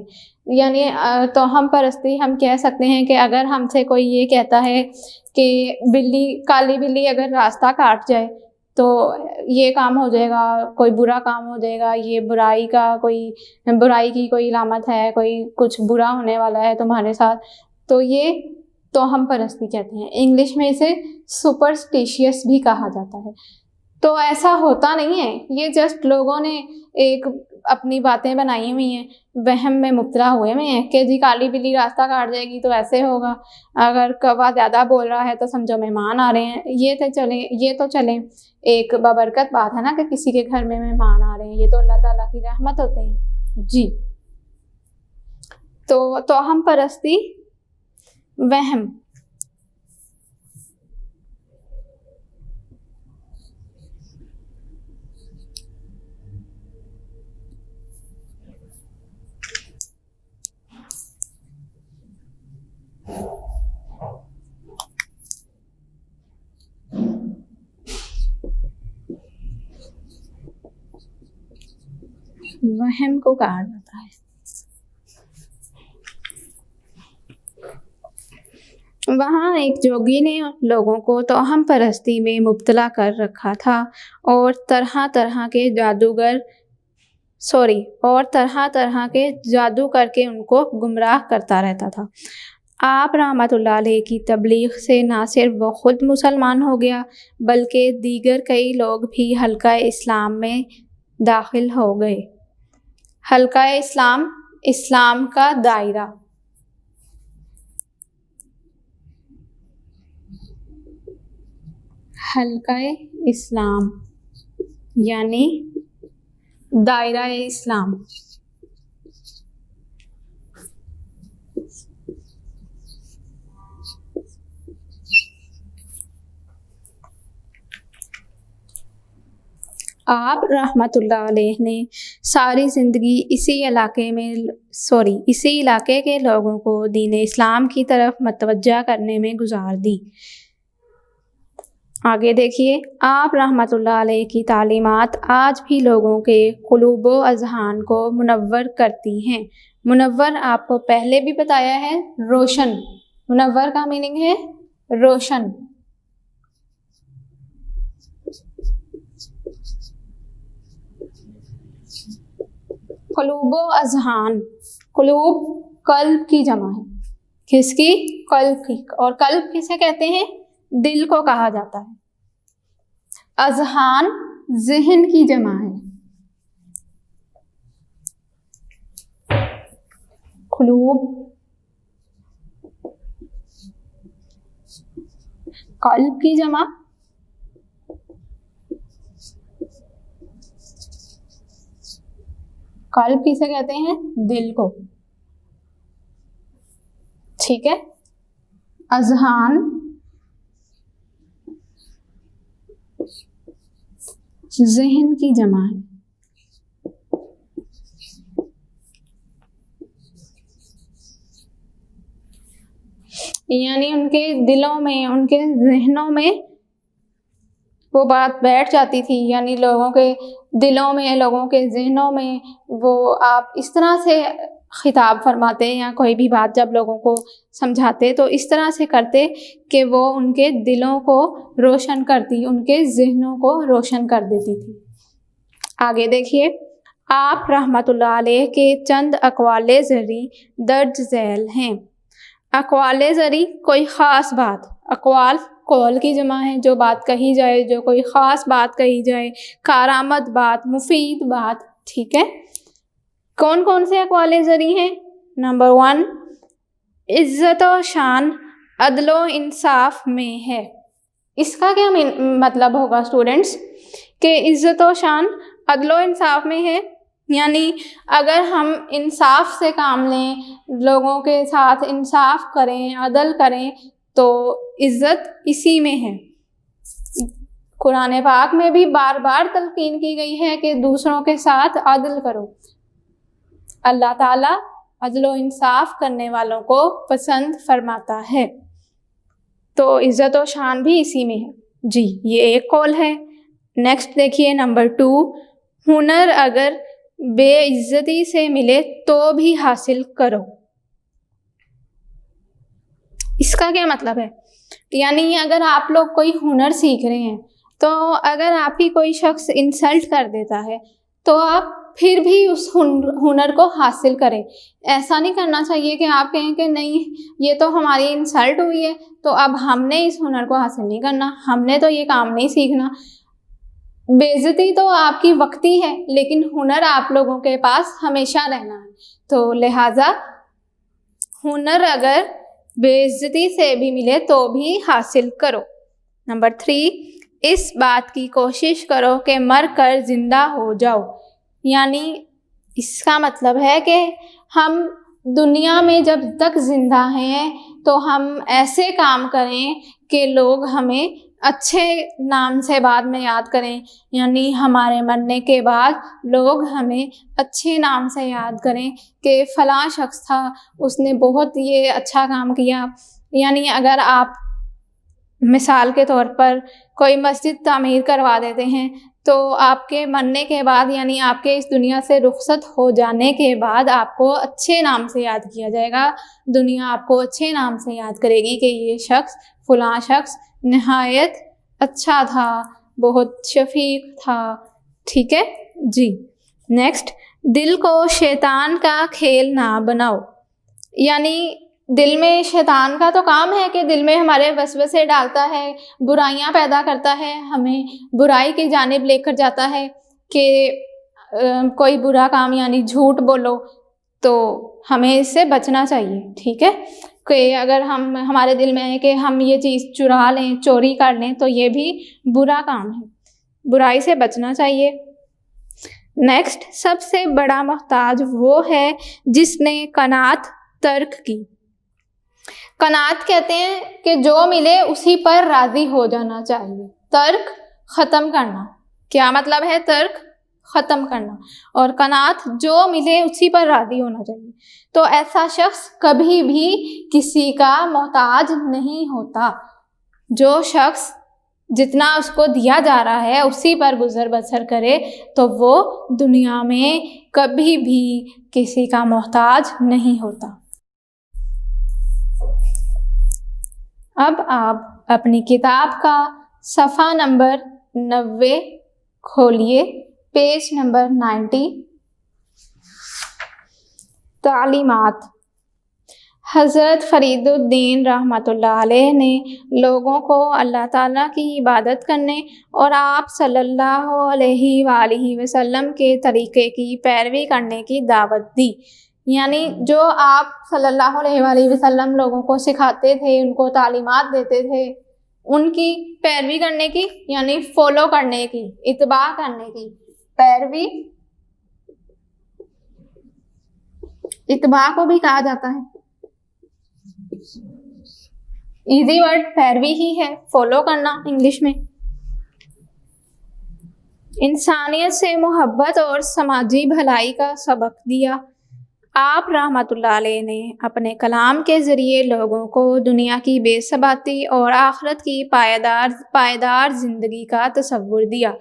Speaker 2: यानी तोहम परस्ती हम कह सकते हैं कि अगर हमसे कोई ये कहता है कि बिल्ली, काली बिल्ली अगर रास्ता काट जाए तो ये काम हो जाएगा, कोई बुरा काम हो जाएगा, ये बुराई की कोई इलामत है, कोई कुछ बुरा होने वाला है तुम्हारे साथ, तो ये तोहम परस्ती कहते हैं। इंग्लिश में इसे सुपरस्टिशियस भी कहा जाता है। तो ऐसा होता नहीं है, ये जस्ट लोगों ने एक अपनी बातें बनाई हुई हैं, वहम में मुब्तला हुए हुए हैं कि जी काली बिल्ली रास्ता काट जाएगी तो ऐसे होगा, अगर कौवा ज़्यादा बोल रहा है तो समझो मेहमान आ रहे हैं। ये तो चले एक बाबरकत बात है ना कि किसी के घर में मेहमान आ रहे हैं, ये तो अल्लाह ताला की रहमत होते हैं जी। तो हम परस्ती, वहम। वहम को कहा जाता है। वहाँ एक जोगी ने लोगों को तोहम परस्ती में मुब्तला कर रखा था और तरह तरह के जादू करके उनको गुमराह करता रहता था। आप रहमतुल्लाह अलैह की तबलीग से ना सिर्फ वो खुद मुसलमान हो गया, बल्कि दीगर कई लोग भी हल्का इस्लाम में दाखिल हो गए। हल्का इस्लाम, इस्लाम का दायरा। हल्का इस्लाम यानी दायरा इस्लाम। आप रहमतुल्लाह अलैह ने सारी ज़िंदगी इसी इलाके के लोगों को दीन इस्लाम की तरफ मतवज्जा करने में गुजार दी। आगे देखिए, आप रहमतुल्लाह अलैह की तालीमात आज भी लोगों के क़ुलूब व अज़हान को मुनव्वर करती हैं। मुनव्वर आपको पहले भी बताया है, रोशन। मुनव्वर का मीनिंग है रोशन। क़ुलूबो अज़हान, क़ुलूब कल्ब की जमा है। किसकी? कल्ब की। और कल्ब किसे कहते हैं? दिल को कहा जाता है। अज़हान ज़हन की जमा है। क़ुलूब कल्ब की जमा, कल्ब किसे कहते हैं? दिल को। ठीक है, अज़हान ज़हन की जमा है। यानी उनके दिलों में, उनके ज़हनों में वो बात बैठ जाती थी, यानी लोगों के दिलों में, लोगों के ज़हनों में वो आप इस तरह से खिताब फरमाते या कोई भी बात जब लोगों को समझाते तो इस तरह से करते कि वो उनके दिलों को रोशन करती, उनके ज़हनों को रोशन कर देती थी। आगे देखिए, आप रहमतुल्लाह अलैह के चंद अक़वाले ज़री दर्ज झैल हैं। अक़वाले ज़री कोई ख़ास बात, अक़वाल कौल की जमा है, जो बात कही जाए, जो कोई ख़ास बात कही जाए, कारामद बात, मुफीद बात। ठीक है, कौन कौन से अक़वाले ज़री हैं? नंबर 1, इज़्ज़त व शान अदलो इंसाफ में है। इसका क्या मतलब होगा स्टूडेंट्स? कि इज़्ज़त व शान अदलो इंसाफ में है, यानी अगर हम इंसाफ से काम लें, लोगों के साथ इंसाफ करें, अदल करें, तो इज़्ज़त इसी में है। कुरान पाक में भी बार बार तलकीन की गई है कि दूसरों के साथ अदल करो। अल्लाह ताला अदल व इंसाफ करने वालों को पसंद फरमाता है, तो इज़्ज़त व शान भी इसी में है। जी, ये एक कौल है। नेक्स्ट देखिए, नंबर 2, हुनर अगर बेइज्जती से मिले तो भी हासिल करो। इसका क्या मतलब है? यानी अगर आप लोग कोई हुनर सीख रहे हैं, तो अगर आपकी कोई शख्स इंसल्ट कर देता है तो आप फिर भी उस हुनर को हासिल करें। ऐसा नहीं करना चाहिए कि आप कहें कि नहीं, ये तो हमारी इंसल्ट हुई है तो अब हमने इस हुनर को हासिल नहीं करना, हमने तो ये काम नहीं सीखना। बेइज्जती तो आपकी वक्ती है, लेकिन हुनर आप लोगों के पास हमेशा रहना है, तो लिहाजा हुनर अगर बेइज्जती से भी मिले तो भी हासिल करो। नंबर 3, इस बात की कोशिश करो कि मर कर जिंदा हो जाओ। यानी इसका मतलब है कि हम दुनिया में जब तक जिंदा हैं तो हम ऐसे काम करें कि लोग हमें अच्छे नाम से बाद में याद करें, यानी हमारे मरने के बाद लोग हमें अच्छे नाम से याद करें कि फ़लाँ शख्स था, उसने बहुत ये अच्छा काम किया। यानी अगर आप मिसाल के तौर पर कोई मस्जिद तामीर करवा देते हैं तो आपके मरने के बाद, यानी आपके इस दुनिया से रुखसत हो जाने के बाद आपको अच्छे नाम से याद किया जाएगा। दुनिया आपको अच्छे नाम से याद करेगी कि ये शख्स, फ़लाँ शख्स नहायत अच्छा था, बहुत शफीक था। ठीक है जी। नेक्स्ट, दिल को शैतान का खेल ना बनाओ। यानी दिल में शैतान का तो काम है कि दिल में हमारे वसवसे डालता है, बुराइयां पैदा करता है, हमें बुराई की जानिब लेकर जाता है कि कोई बुरा काम यानी झूठ बोलो, तो हमें इससे बचना चाहिए। ठीक है, कि अगर हमारे दिल में है कि हम ये चीज़ चुरा लें, चोरी कर लें, तो ये भी बुरा काम है, बुराई से बचना चाहिए। नेक्स्ट, सबसे बड़ा मोहताज वो है जिसने कनात तर्क की। कनात कहते हैं कि जो मिले उसी पर राज़ी हो जाना चाहिए। तर्क ख़त्म करना, क्या मतलब है? तर्क ख़त्म करना, और कनात जो मिले उसी पर राज़ी होना चाहिए। तो ऐसा शख्स कभी भी किसी का मोहताज नहीं होता। जो शख्स जितना उसको दिया जा रहा है उसी पर गुजर बसर करे तो वो दुनिया में कभी भी किसी का मोहताज नहीं होता। अब आप अपनी किताब का सफ़ा नंबर 90 खोलिए, पेज नंबर 90। तालीमात। हज़रत फ़रीदुद्दीन रहमतुल्लाह अलैह ने लोगों को अल्लाह ताला की इबादत करने और आप सल्लल्लाहु अलैहि वसल्लम के तरीक़े की पैरवी करने की दावत दी। यानी जो आप सल्लल्लाहु अलैहि वसल्लम लोगों को सिखाते थे, उनको तालीमात देते थे, उनकी पैरवी करने की, यानी फॉलो करने की, इत्बा करने की। पैरवी इत्बा को भी कहा जाता है। इजी वर्ड पैरवी ही है, फॉलो करना इंग्लिश में। इंसानियत से मोहब्बत और समाजी भलाई का सबक दिया। आप रहमतुल्लाह अलैह ने अपने कलाम के ज़रिए लोगों को दुनिया की बेसबाती और आखिरत की पायदार ज़िंदगी का तसव्वुर दिया।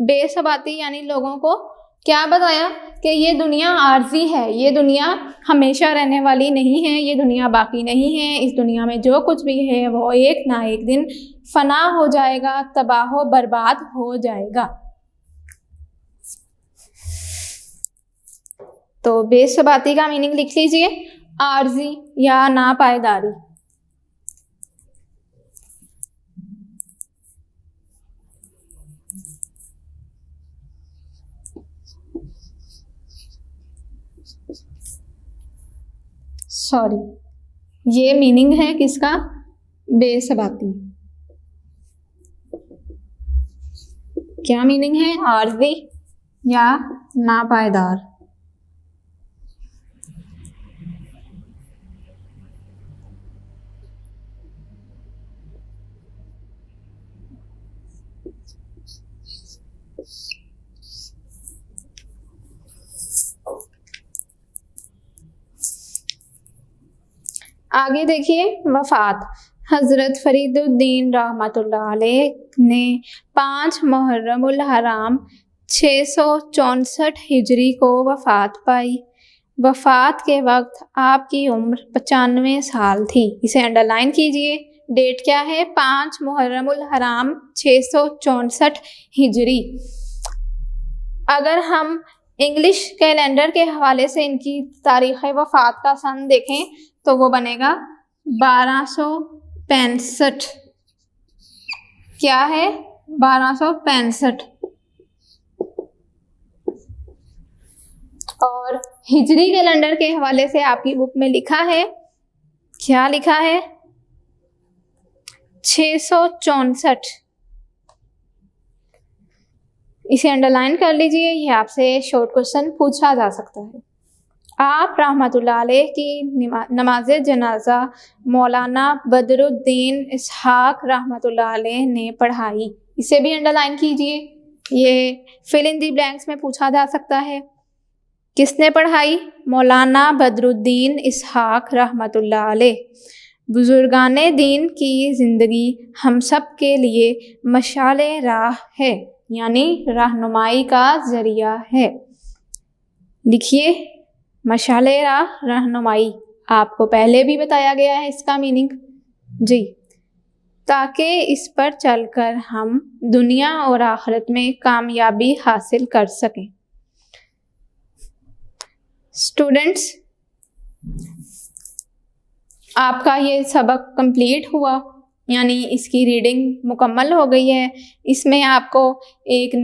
Speaker 2: बेसबाती यानी लोगों को क्या बताया कि ये दुनिया आर्जी है, ये दुनिया हमेशा रहने वाली नहीं है, ये दुनिया बाकी नहीं है। इस दुनिया में जो कुछ भी है वो एक ना एक दिन फना हो जाएगा, तबाह बर्बाद हो जाएगा। तो बेसबाती का मीनिंग लिख लीजिए, आर्जी या नापायदारी। सॉरी, ये मीनिंग है किसका? बेसबाती। क्या मीनिंग है? आर्जी या नापायदार। आगे देखिए, वफ़ात। हज़रत फ़रीदुद्दीन रहमतुल्लाह अलैह ने 5 मुहर्रमुल हराम 664 हिजरी को वफ़ात पाई। वफ़ात के वक्त आपकी उम्र 95 साल थी। इसे अंडरलाइन कीजिए। डेट क्या है? 5 मुहर्रमुल हराम 664 हिजरी। अगर हम इंग्लिश कैलेंडर के हवाले से इनकी तारीख़ वफ़ात का सन देखें तो वो बनेगा 1265। क्या है? 1265। और हिजरी कैलेंडर के हवाले से आपकी बुक में लिखा है, क्या लिखा है? 664। इसे अंडरलाइन कर लीजिए, ये आपसे शॉर्ट क्वेश्चन पूछा जा सकता है। आप रहमतुल्लाह अलैह की नमाज जनाजा मौलाना बदरुद्दीन इसहाक रहमतुल्लाह अलैह ने पढ़ाई। इसे भी अंडरलाइन कीजिए, ये फिल इन दी ब्लैंक्स में पूछा जा सकता है। किसने पढ़ाई? मौलाना बदरुद्दीन इसहाक रहमतुल्लाह अलैह। बुजुर्गाने दीन की ज़िंदगी हम सब के लिए मशाले राह है, यानी रहनुमाई का ज़रिया है। लिखिए, मशाले राह, रहनुमाई। आपको पहले भी बताया गया है इसका मीनिंग जी, ताकि इस पर चलकर हम दुनिया और आखिरत में कामयाबी हासिल कर सकें। स्टूडेंट्स, आपका ये सबक कंप्लीट हुआ, यानी इसकी रीडिंग मुकम्मल हो गई है। इसमें आपको एक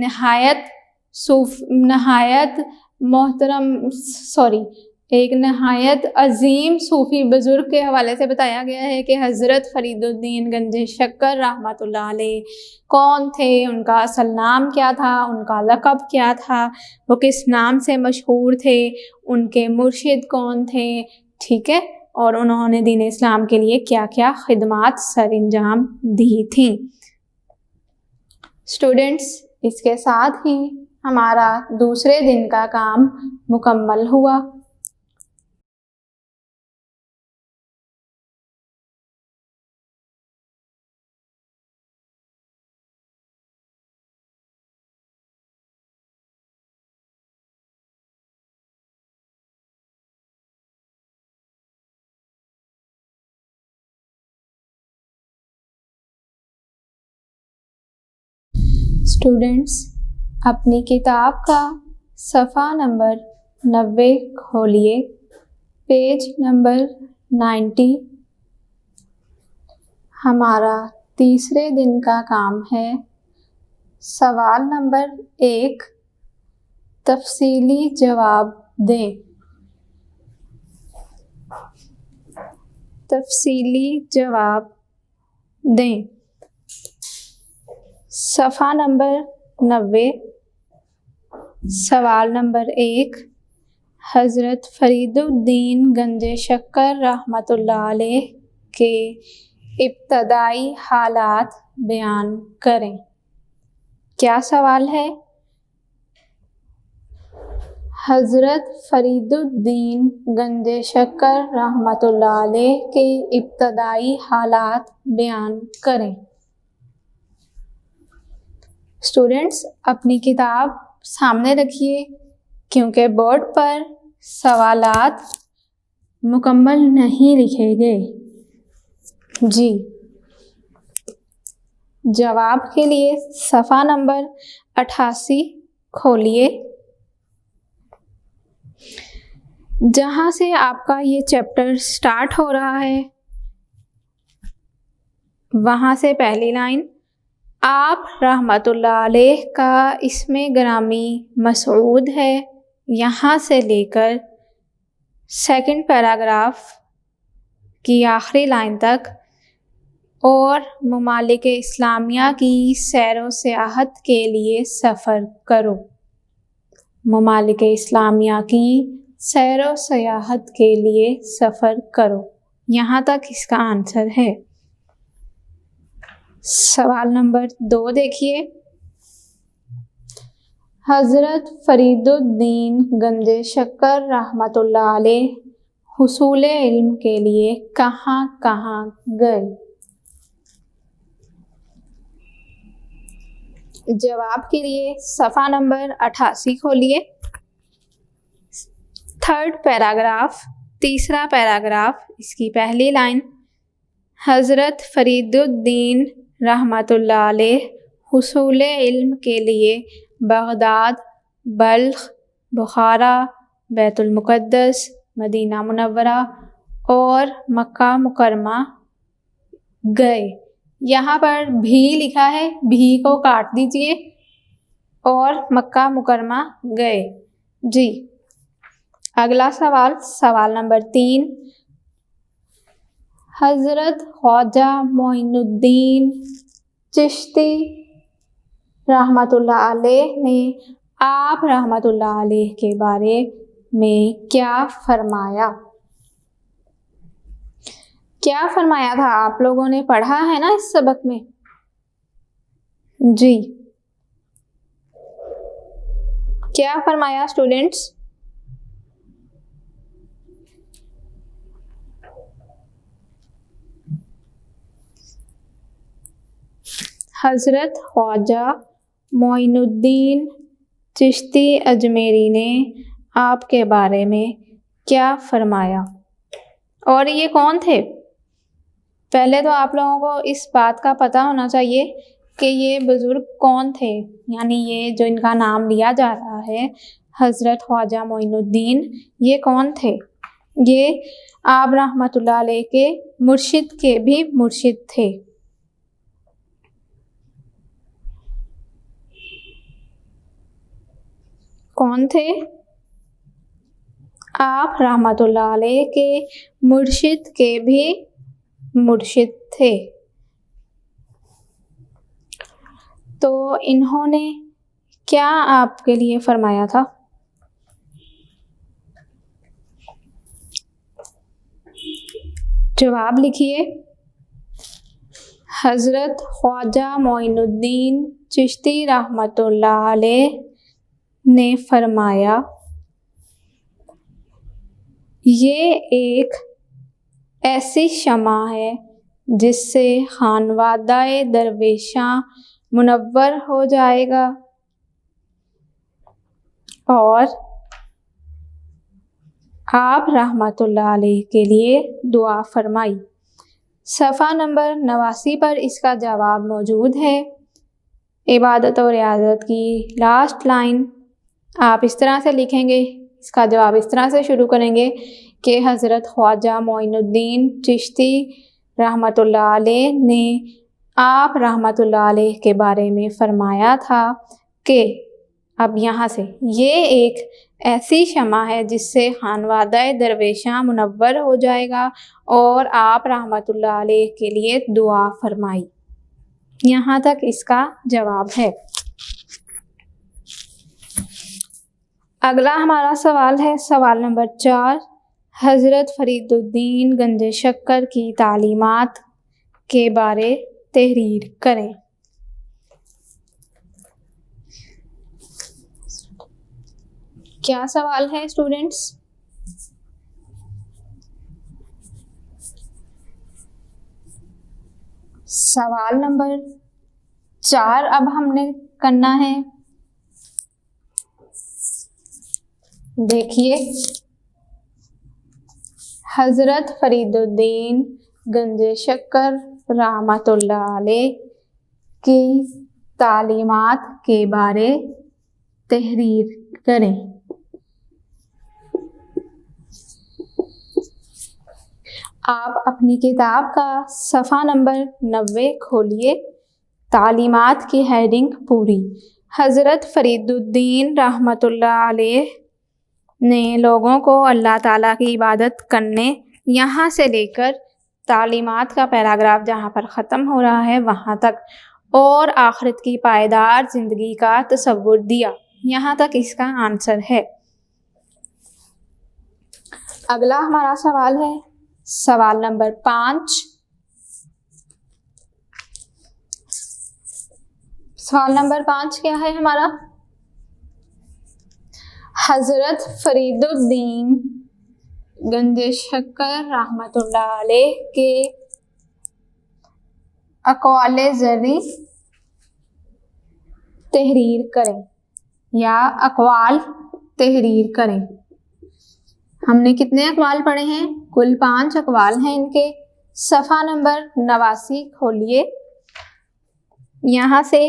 Speaker 2: एक नहायत अजीम सूफ़ी बुज़ुर्ग के हवाले से बताया गया है कि हज़रत फ़रीदुद्दीन गंज शक्कर रहमतुल्लाह अलैह कौन थे, उनका असल नाम क्या था, उनका लक़ब क्या था, वो किस नाम से मशहूर थे, उनके मुर्शिद कौन थे, ठीक है, और उन्होंने दीन इस्लाम के लिए क्या क्या खिदमात सरअंजाम दी थी। स्टूडेंट्स, इसके साथ ही हमारा दूसरे दिन का काम मुकम्मल हुआ। स्टूडेंट्स, अपनी किताब का सफ़ा नंबर 90 खोलिए, पेज नंबर 90। हमारा तीसरे दिन का काम है सवाल नंबर 1, तफसीली जवाब दें। तफसीली जवाब दें। सफ़ा नंबर 90, सवाल नंबर 1, हज़रत फ़रीदुद्दीन गंजे शक्कर रहमतुल्लाह अलैह के इब्तदाई हालात बयान करें। क्या सवाल है? हज़रत फ़रीदुद्दीन गंजे शक्कर रहमतुल्लाह अलैह के इब्तदाई हालात बयान करें। स्टूडेंट्स, अपनी किताब सामने रखिए क्योंकि बोर्ड पर सवालात मुकम्मल नहीं लिखे गए। जी, जवाब के लिए सफ़ा नंबर 88 खोलिए, जहाँ से आपका ये चैप्टर स्टार्ट हो रहा है। वहाँ से पहली लाइन, आप रहमतुल्लाह अलैह का इसमें ग्रामी मसऊद है, यहाँ से लेकर सेकंड पैराग्राफ की आखिरी लाइन तक, और ममालिक इस्लामिया की सैर व सियाहत के लिए सफ़र करो। ममालिक इस्लामिया की सैर व सियाहत के लिए सफ़र करो। यहाँ तक इसका आंसर है। सवाल नंबर 2 देखिए, हज़रत फ़रीदुद्दीन गंजे शक्कर रहमतुल्लाह अलैह हुसूल इल्म के लिए कहाँ कहाँ गए? जवाब के लिए सफ़ा नंबर 88 खोलिए, थर्ड पैराग्राफ, तीसरा पैराग्राफ, इसकी पहली लाइन, हज़रत फ़रीदुद्दीन रहमतुल्लाह अलैह हुसूल इल्म के लिए बगदाद, बल्ख, बुखारा, बैतुल मुक़द्दस, मदीना मुनव्वरा और मक्का मुकरमा गए। यहाँ पर भी लिखा है, भी को काट दीजिए, और मक्का मुकरमा गए। जी, अगला सवाल, सवाल नंबर 3, हज़रत ख्वाजा मोइनुद्दीन चिश्ती रहमतुल्लाह अलैह ने आप रहमतुल्लाह अलैह के बारे में क्या फरमाया? क्या फरमाया था? आप लोगों ने पढ़ा है ना इस सबक में? जी, क्या फरमाया स्टूडेंट्स? हज़रत ख्वाजा मोइनुद्दीन चिश्ती अजमेरी ने आपके बारे में क्या फरमाया? और ये कौन थे? पहले तो आप लोगों को इस बात का पता होना चाहिए कि ये बुज़ुर्ग कौन थे, यानी ये जो इनका नाम लिया जा रहा है हज़रत ख्वाजा मोइनुद्दीन, ये कौन थे? ये आप रहमतुल्लाह अलैह के मुर्शिद के भी मुर्शिद थे। कौन थे? आप रहमतुल्लाह अलैह के मुर्शिद के भी मुर्शिद थे। तो इन्होंने क्या आपके लिए फरमाया था? जवाब लिखिए। हज़रत ख्वाजा मोइनुद्दीन चिश्ती रहमतुल्लाह अलैह ने फरमाया, ये एक ऐसी शमा है जिससे खानवादाए दरवेशां मुनव्वर हो जाएगा, और आप रहमतुल्लाह अलैह के लिए दुआ फरमाई। सफ़ा नंबर 89 पर इसका जवाब मौजूद है। इबादत और रियाजत की लास्ट लाइन आप इस तरह से लिखेंगे, इसका जवाब इस तरह से शुरू करेंगे कि हज़रत ख्वाजा मोइनुद्दीन चिश्ती रहमतुल्लाह अलैह ने आप रहमतुल्लाह अलैह के बारे में फ़रमाया था कि अब यहाँ से ये एक ऐसी शमा है जिससे खानवादा दरवेशां मुनव्वर हो जाएगा और आप रहमतुल्लाह अलैह के लिए दुआ फरमाई। यहाँ तक इसका जवाब है। अगला हमारा सवाल है सवाल नंबर 4। हज़रत फरीदुद्दीन गंज शक्कर की तालीमात के बारे तहरीर करें। क्या सवाल है स्टूडेंट्स? सवाल नंबर 4 अब हमने करना है। देखिए, हज़रत फरीदुद्दीन गंज शक्कर रहमतुल्लाह अलैह की तालीमात के बारे तहरीर करें। आप अपनी किताब का सफ़ा नंबर 90 खोलिए। तालीमात की हेडिंग पूरी। हज़रत फरीदुद्दीन रहमतुल्लाह अलैह ने लोगों को अल्लाह ताला की इबादत करने, यहाँ से लेकर तालीमात का पैराग्राफ जहाँ पर ख़त्म हो रहा है वहाँ तक, और आखिरत की पायदार ज़िंदगी का तसव्वुर दिया। यहाँ तक इसका आंसर है। अगला हमारा सवाल है सवाल नंबर 5। सवाल नंबर 5 क्या है हमारा? हज़रत फरीदुद्दीन गंज शक्कर रहमतुल्लाह अलैह के अक़वाले ज़री तहरीर करें या अक़वाल तहरीर करें। हमने कितने अक़वाल पढ़े हैं? कुल 5 अक़वाल हैं इनके। सफ़ा नंबर 89 खोलिए। यहाँ से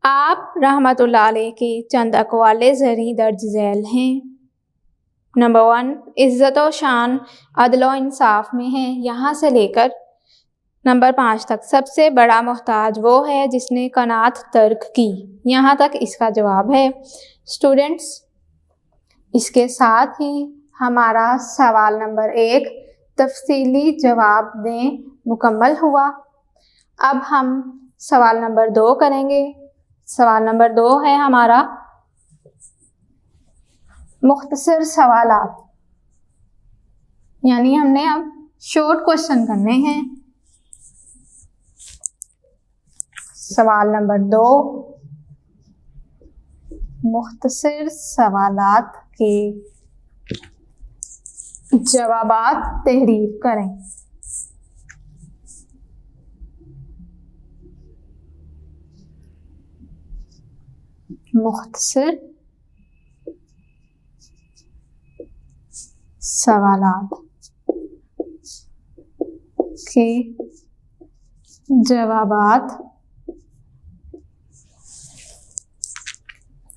Speaker 2: आप रहमतुल्लाह अलैह के चंद अक़वाले ज़री दर्ज झैल हैं। नंबर 1, इज़्ज़त और शान अदल और इंसाफ में है। यहाँ से लेकर नंबर 5 तक सबसे बड़ा मोहताज वो है जिसने कनात तर्क की। यहाँ तक इसका जवाब है। स्टूडेंट्स, इसके साथ ही हमारा सवाल नंबर 1 तफसीली जवाब दें मुकम्मल हुआ। अब हम सवाल नंबर 2 करेंगे। सवाल नंबर 2 है हमारा मुख्तसर सवालात, यानी हमने अब शॉर्ट क्वेश्चन करने हैं। सवाल नंबर 2 मुख्तसर सवालात के जवाबात तहरीर करें। मुख्तसर सवालात के जवाबात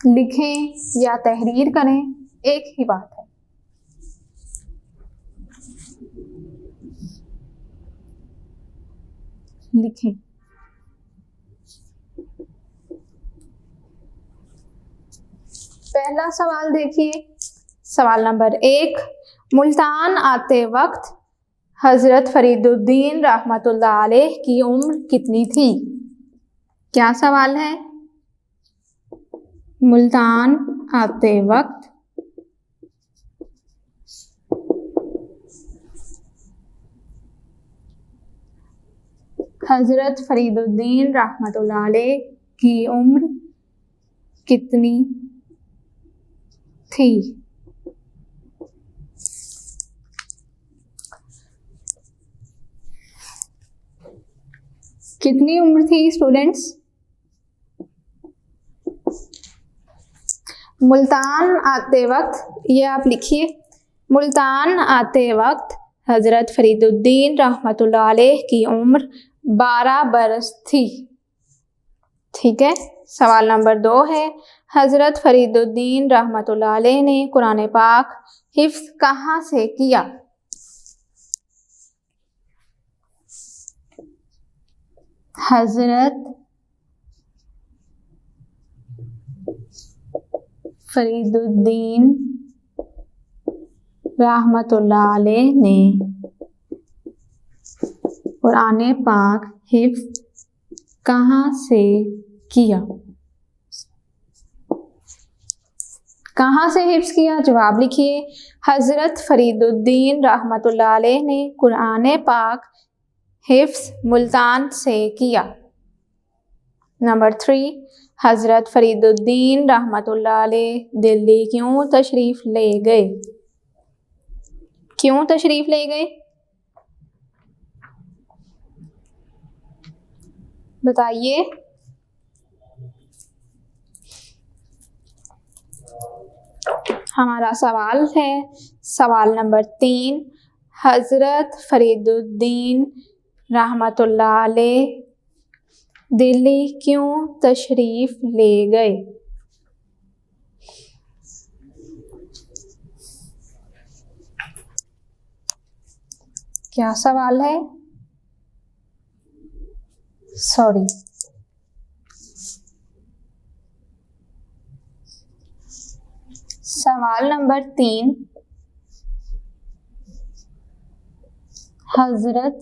Speaker 2: लिखें या तहरीर करें, एक ही बात है। लिखें। पहला सवाल देखिए, सवाल नंबर 1, मुल्तान आते वक्त हज़रत फरीदुद्दीन रहमतुल्लाह अलैह की उम्र कितनी थी? क्या सवाल है? मुल्तान आते वक्त हज़रत फरीदुद्दीन रहमतुल्लाह अलैह की उम्र कितनी थी? कितनी उम्र थी स्टूडेंट्स? मुल्तान आते वक्त, ये आप लिखिए, मुल्तान आते वक्त हज़रत फरीदुद्दीन रहमतुल्लाह अलैह की उम्र 12 बरस थी। ठीक है। सवाल नंबर 2 है, हज़रत फरीदुद्दीन रहमतुल्लाह अलैह ने कुरान पाक हिफ्ज़ कहाँ से किया? हज़रत फरीदुद्दीन रहमतुल्लाह अलैह ने कुरान पाक हिफ्ज़ कहाँ से किया? कहाँ से हिफ्ज़ किया? जवाब लिखिए। हज़रत फरीदुद्दीन रहमतुल्लाह अलैह ने कुरान पाक हिफ्ज़ मुल्तान से किया। नंबर 3, हज़रत फरीदुद्दीन रहमतुल्लाह अलैह दिल्ली क्यों तशरीफ़ ले गए? क्यों तशरीफ़ ले गए? बताइए। हमारा सवाल है सवाल नंबर 3, हज़रत फरीदुद्दीन रहमतुल्लाह अलैह दिल्ली क्यों तशरीफ़ ले गए? क्या सवाल है? सॉरी, सवाल नंबर 3, हज़रत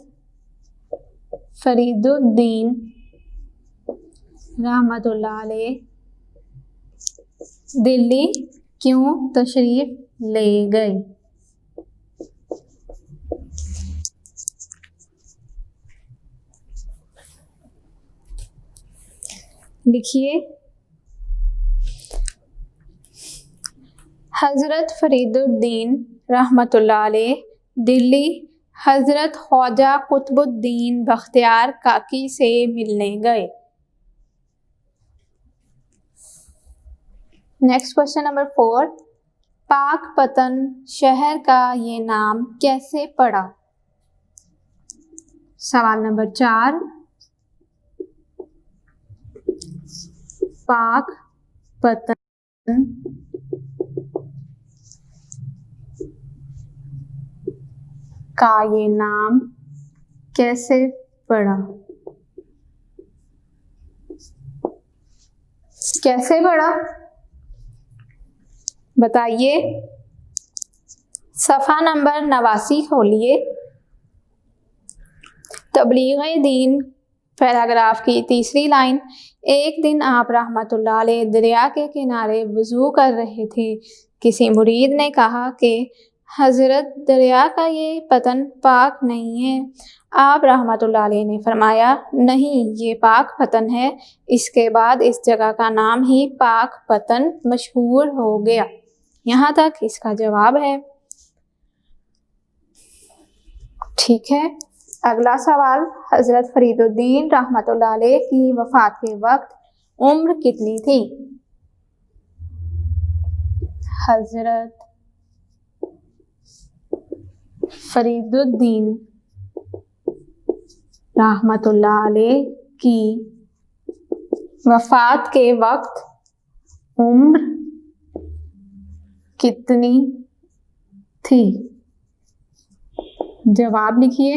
Speaker 2: फरीदुद्दीन रहमतुल्लाह अलैह दिल्ली क्यों तशरीफ़ ले गए? लिखिए। हज़रत फरीदुद्दीन रहमतुल्लाह अलैह दिल्ली हज़रत ख्वाजा कुतुबुद्दीन बख्तियार काकी से मिलने गए। नेक्स्ट क्वेश्चन नंबर 4, पाकपतन शहर का ये नाम कैसे पड़ा? सवाल नंबर 4, पाकपतन का ये नाम कैसे पड़ा? कैसे पड़ा? बताइए। सफ़ा नंबर 89 खोलिए। तबलीग दीन पैराग्राफ की तीसरी लाइन, एक दिन आप रहमतुल्लाह अलैह दरिया के किनारे वज़ू कर रहे थे। किसी मुरीद ने कहा कि हज़रत दरिया का ये पतन पाक नहीं है। आप रहमतुल्लाह अलैह ने फरमाया, नहीं, ये पाक पतन है। इसके बाद इस जगह का नाम ही पाक पतन मशहूर हो गया। यहाँ तक इसका जवाब है। ठीक है। अगला सवाल, हज़रत फरीदुद्दीन रहमतुल्लाह अलैह की वफ़ात के वक्त उम्र कितनी थी? हज़रत फरीदुद्दीन रहमतुल्लाह अलैह की वफ़ात के वक्त उम्र कितनी थी? जवाब लिखिए।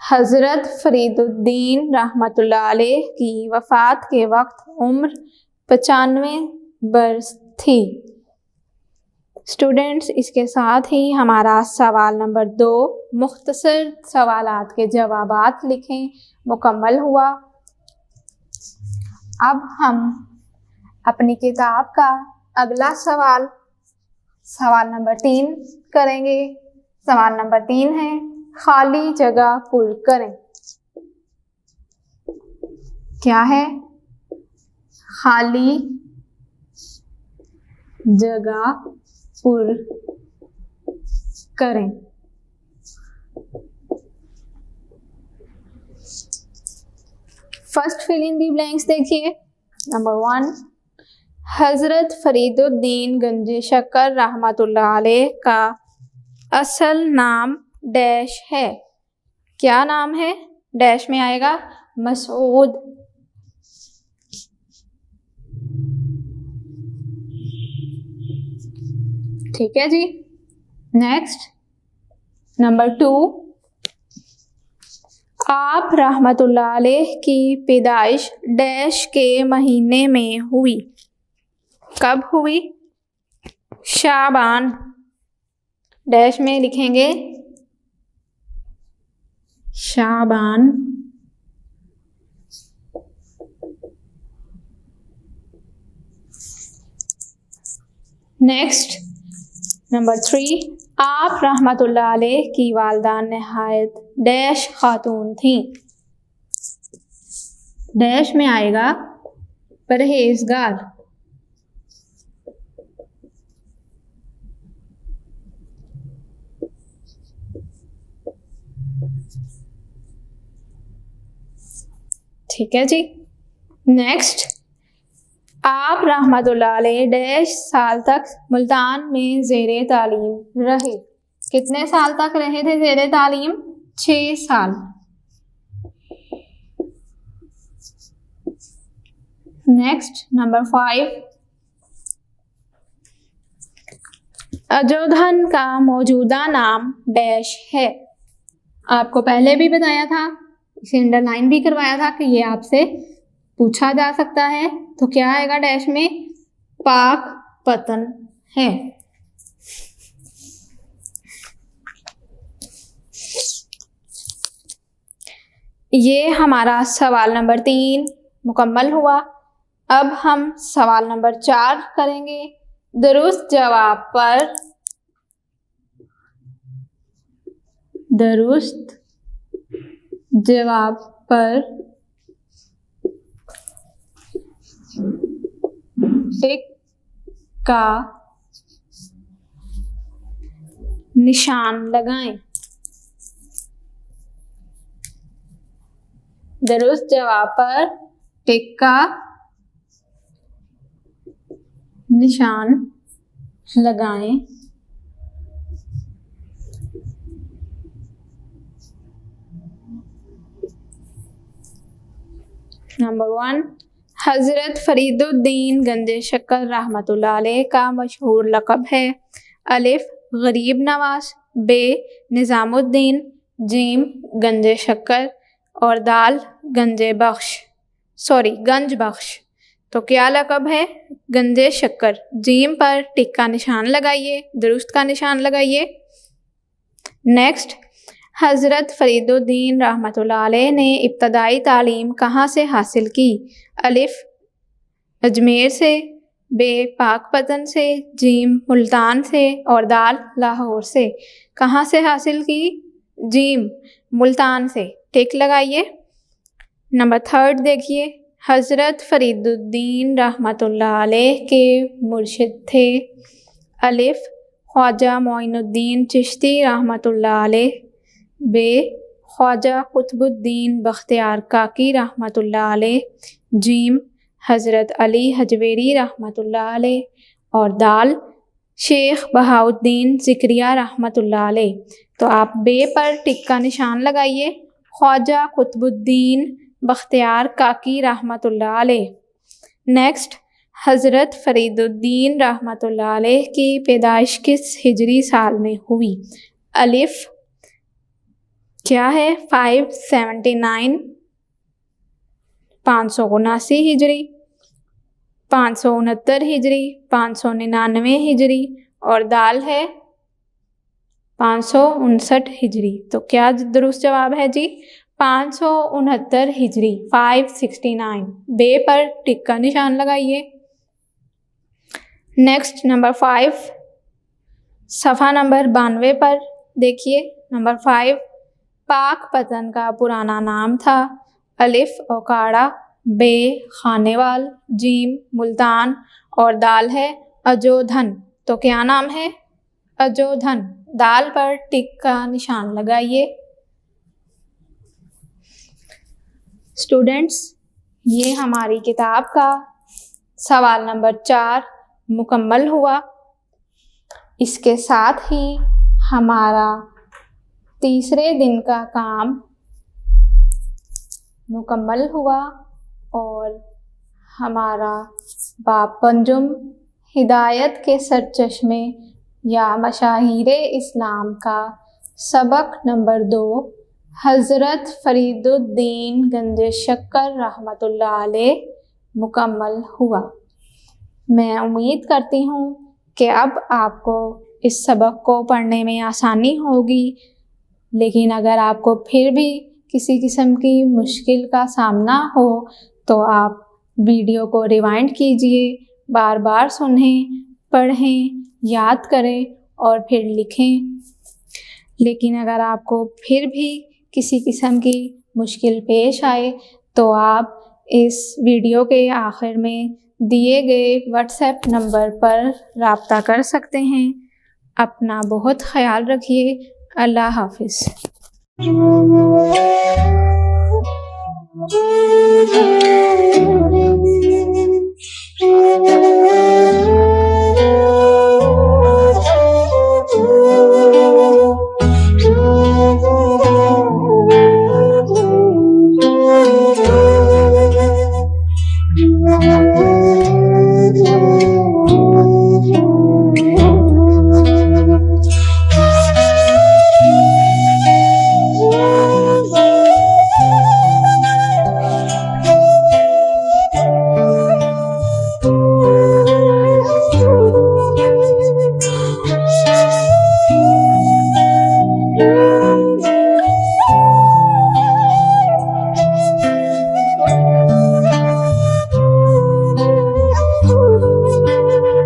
Speaker 2: हज़रत फरीदुद्दीन रहमतुल्लाह अलैह की वफ़ात के वक्त उम्र 95 बरस थी। स्टूडेंट्स, इसके साथ ही हमारा सवाल नंबर 2 मुख्तसर सवालात के जवाबात लिखें मुकम्मल हुआ। अब हम अपनी किताब का अगला सवाल, सवाल नंबर 3 करेंगे। सवाल नंबर 3 है, खाली जगह पुर करें। क्या है? खाली जगह पुर करें। First fill in the blanks देखिए। नंबर 1, हज़रत फरीदुद्दीन गंजे शक्कर रहमतुल्लाह अलैह का असल नाम डैश है। क्या नाम है? डैश में आएगा मसूद। ठीक है जी। नेक्स्ट नंबर 2, आप रहमतुल्लाह अलैह की पैदाइश डैश के महीने में हुई। कब हुई? शाबान। डैश में लिखेंगे शाबान। नेक्स्ट नंबर 3, आप रहमतुल्लाह अलैह की वालिदा नहायत डैश खातून थी। डैश में आएगा परहेजगार। ठीक है जी। नेक्स्ट, आप रहमतुल्लाह अलैह डैश साल तक मुल्तान में ज़ेरे तालीम रहे। कितने साल तक रहे थे ज़ेरे तालीम? 6 साल। नेक्स्ट नंबर 5, अजोधन का मौजूदा नाम डैश है। आपको पहले भी बताया था, इसे अंडरलाइन भी करवाया था कि ये आपसे पूछा जा सकता है। तो क्या आएगा डैश में? पाक पतन है। ये हमारा सवाल नंबर 3 मुकम्मल हुआ। अब हम सवाल नंबर 4 करेंगे। दुरुस्त जवाब पर टिक का निशान लगाएं। दुरुस्त जवाब पर टिक का निशान लगाएं। नंबर 1, हज़रत फरीदुद्दीन गंजे शक्कर रहमतुल्लाह अलैह का मशहूर लक़ब है। अलिफ गरीब नवाज, बे निज़ामुद्दीन, जीम गंजे शक्कर और दाल गंज बख्श। तो क्या लक़ब है? गंजे शक्कर। जीम पर टिक का निशान लगाइए, दुरुस्त का निशान लगाइए। नेक्स्ट, हज़रत फरीदुद्दीन रहमतुल्लाह अलैह ने इब्तदाई तालीम कहाँ से हासिल की? अलिफ अजमेर से, बे पाकपतन से, जीम मुल्तान से और दाल लाहौर से। कहाँ से हासिल की? जीम मुल्तान से। टिक लगाइए। नंबर 3 देखिए, हज़रत फरीदुद्दीन रहमतुल्लाह अलैह के मुर्शिद थे। अलिफ ख्वाजा मोइनुद्दीन चिश्ती रहमतुल्लाह अलैह, बे ख्वाजा कुतुबुद्दीन बख्तियार काकी रहमतुल्लाह अलैह, जीम हज़रत अली हजवेरी रहमतुल्लाह अलैह और दाल शेख बहाउद्दीन ज़िक्रिया रहमतुल्लाह अलैह। तो आप बे पर टिक का निशान लगाइए। ख्वाजा कुतुबुद्दीन बख्तियार काकी रहमतुल्लाह अलैह। नेक्स्ट, हज़रत फरीदुद्दीन रहमतुल्लाह अलैह की पैदाइश किस हिजरी साल में हुई? अलिफ क्या है? 579 579 हिजरी, 569 हिजरी, 599 हिजरी और दाल है 559 हिजरी। तो क्या दुरुस्त जवाब है जी? 569 हिजरी, 569। बे पर टिक का निशान लगाइए। नेक्स्ट नंबर 5, सफ़ा नंबर 92 पर देखिए। नंबर 5, पाकपतन का पुराना नाम था। अलिफ ओकाड़ा, बे खानेवाल, जीम मुल्तान और दाल है अजोधन। तो क्या नाम है? अजोधन। दाल पर टिक का निशान लगाइए। स्टूडेंट्स, ये हमारी किताब का सवाल नंबर 4 मुकम्मल हुआ। इसके साथ ही हमारा तीसरे दिन का काम मुकम्मल हुआ और हमारा बाब पंजुम हिदायत के सरचश्मे या मशाहिरे इस्लाम का सबक नंबर 2 हज़रत फरीदुद्दीन गंज शक्कर रहमतुल्लाह अलैह मुकम्मल हुआ। मैं उम्मीद करती हूँ कि अब आपको इस सबक को पढ़ने में आसानी होगी, लेकिन अगर आपको फिर भी किसी किस्म की मुश्किल का सामना हो तो आप वीडियो को रिवाइंड कीजिए, बार बार सुनें, पढ़ें, याद करें और फिर लिखें। लेकिन अगर आपको फिर भी किसी किस्म की मुश्किल पेश आए तो आप इस वीडियो के आखिर में दिए गए व्हाट्सएप नंबर पर राब्ता कर सकते हैं। अपना बहुत ख्याल रखिए। अल्लाह हाफिज़।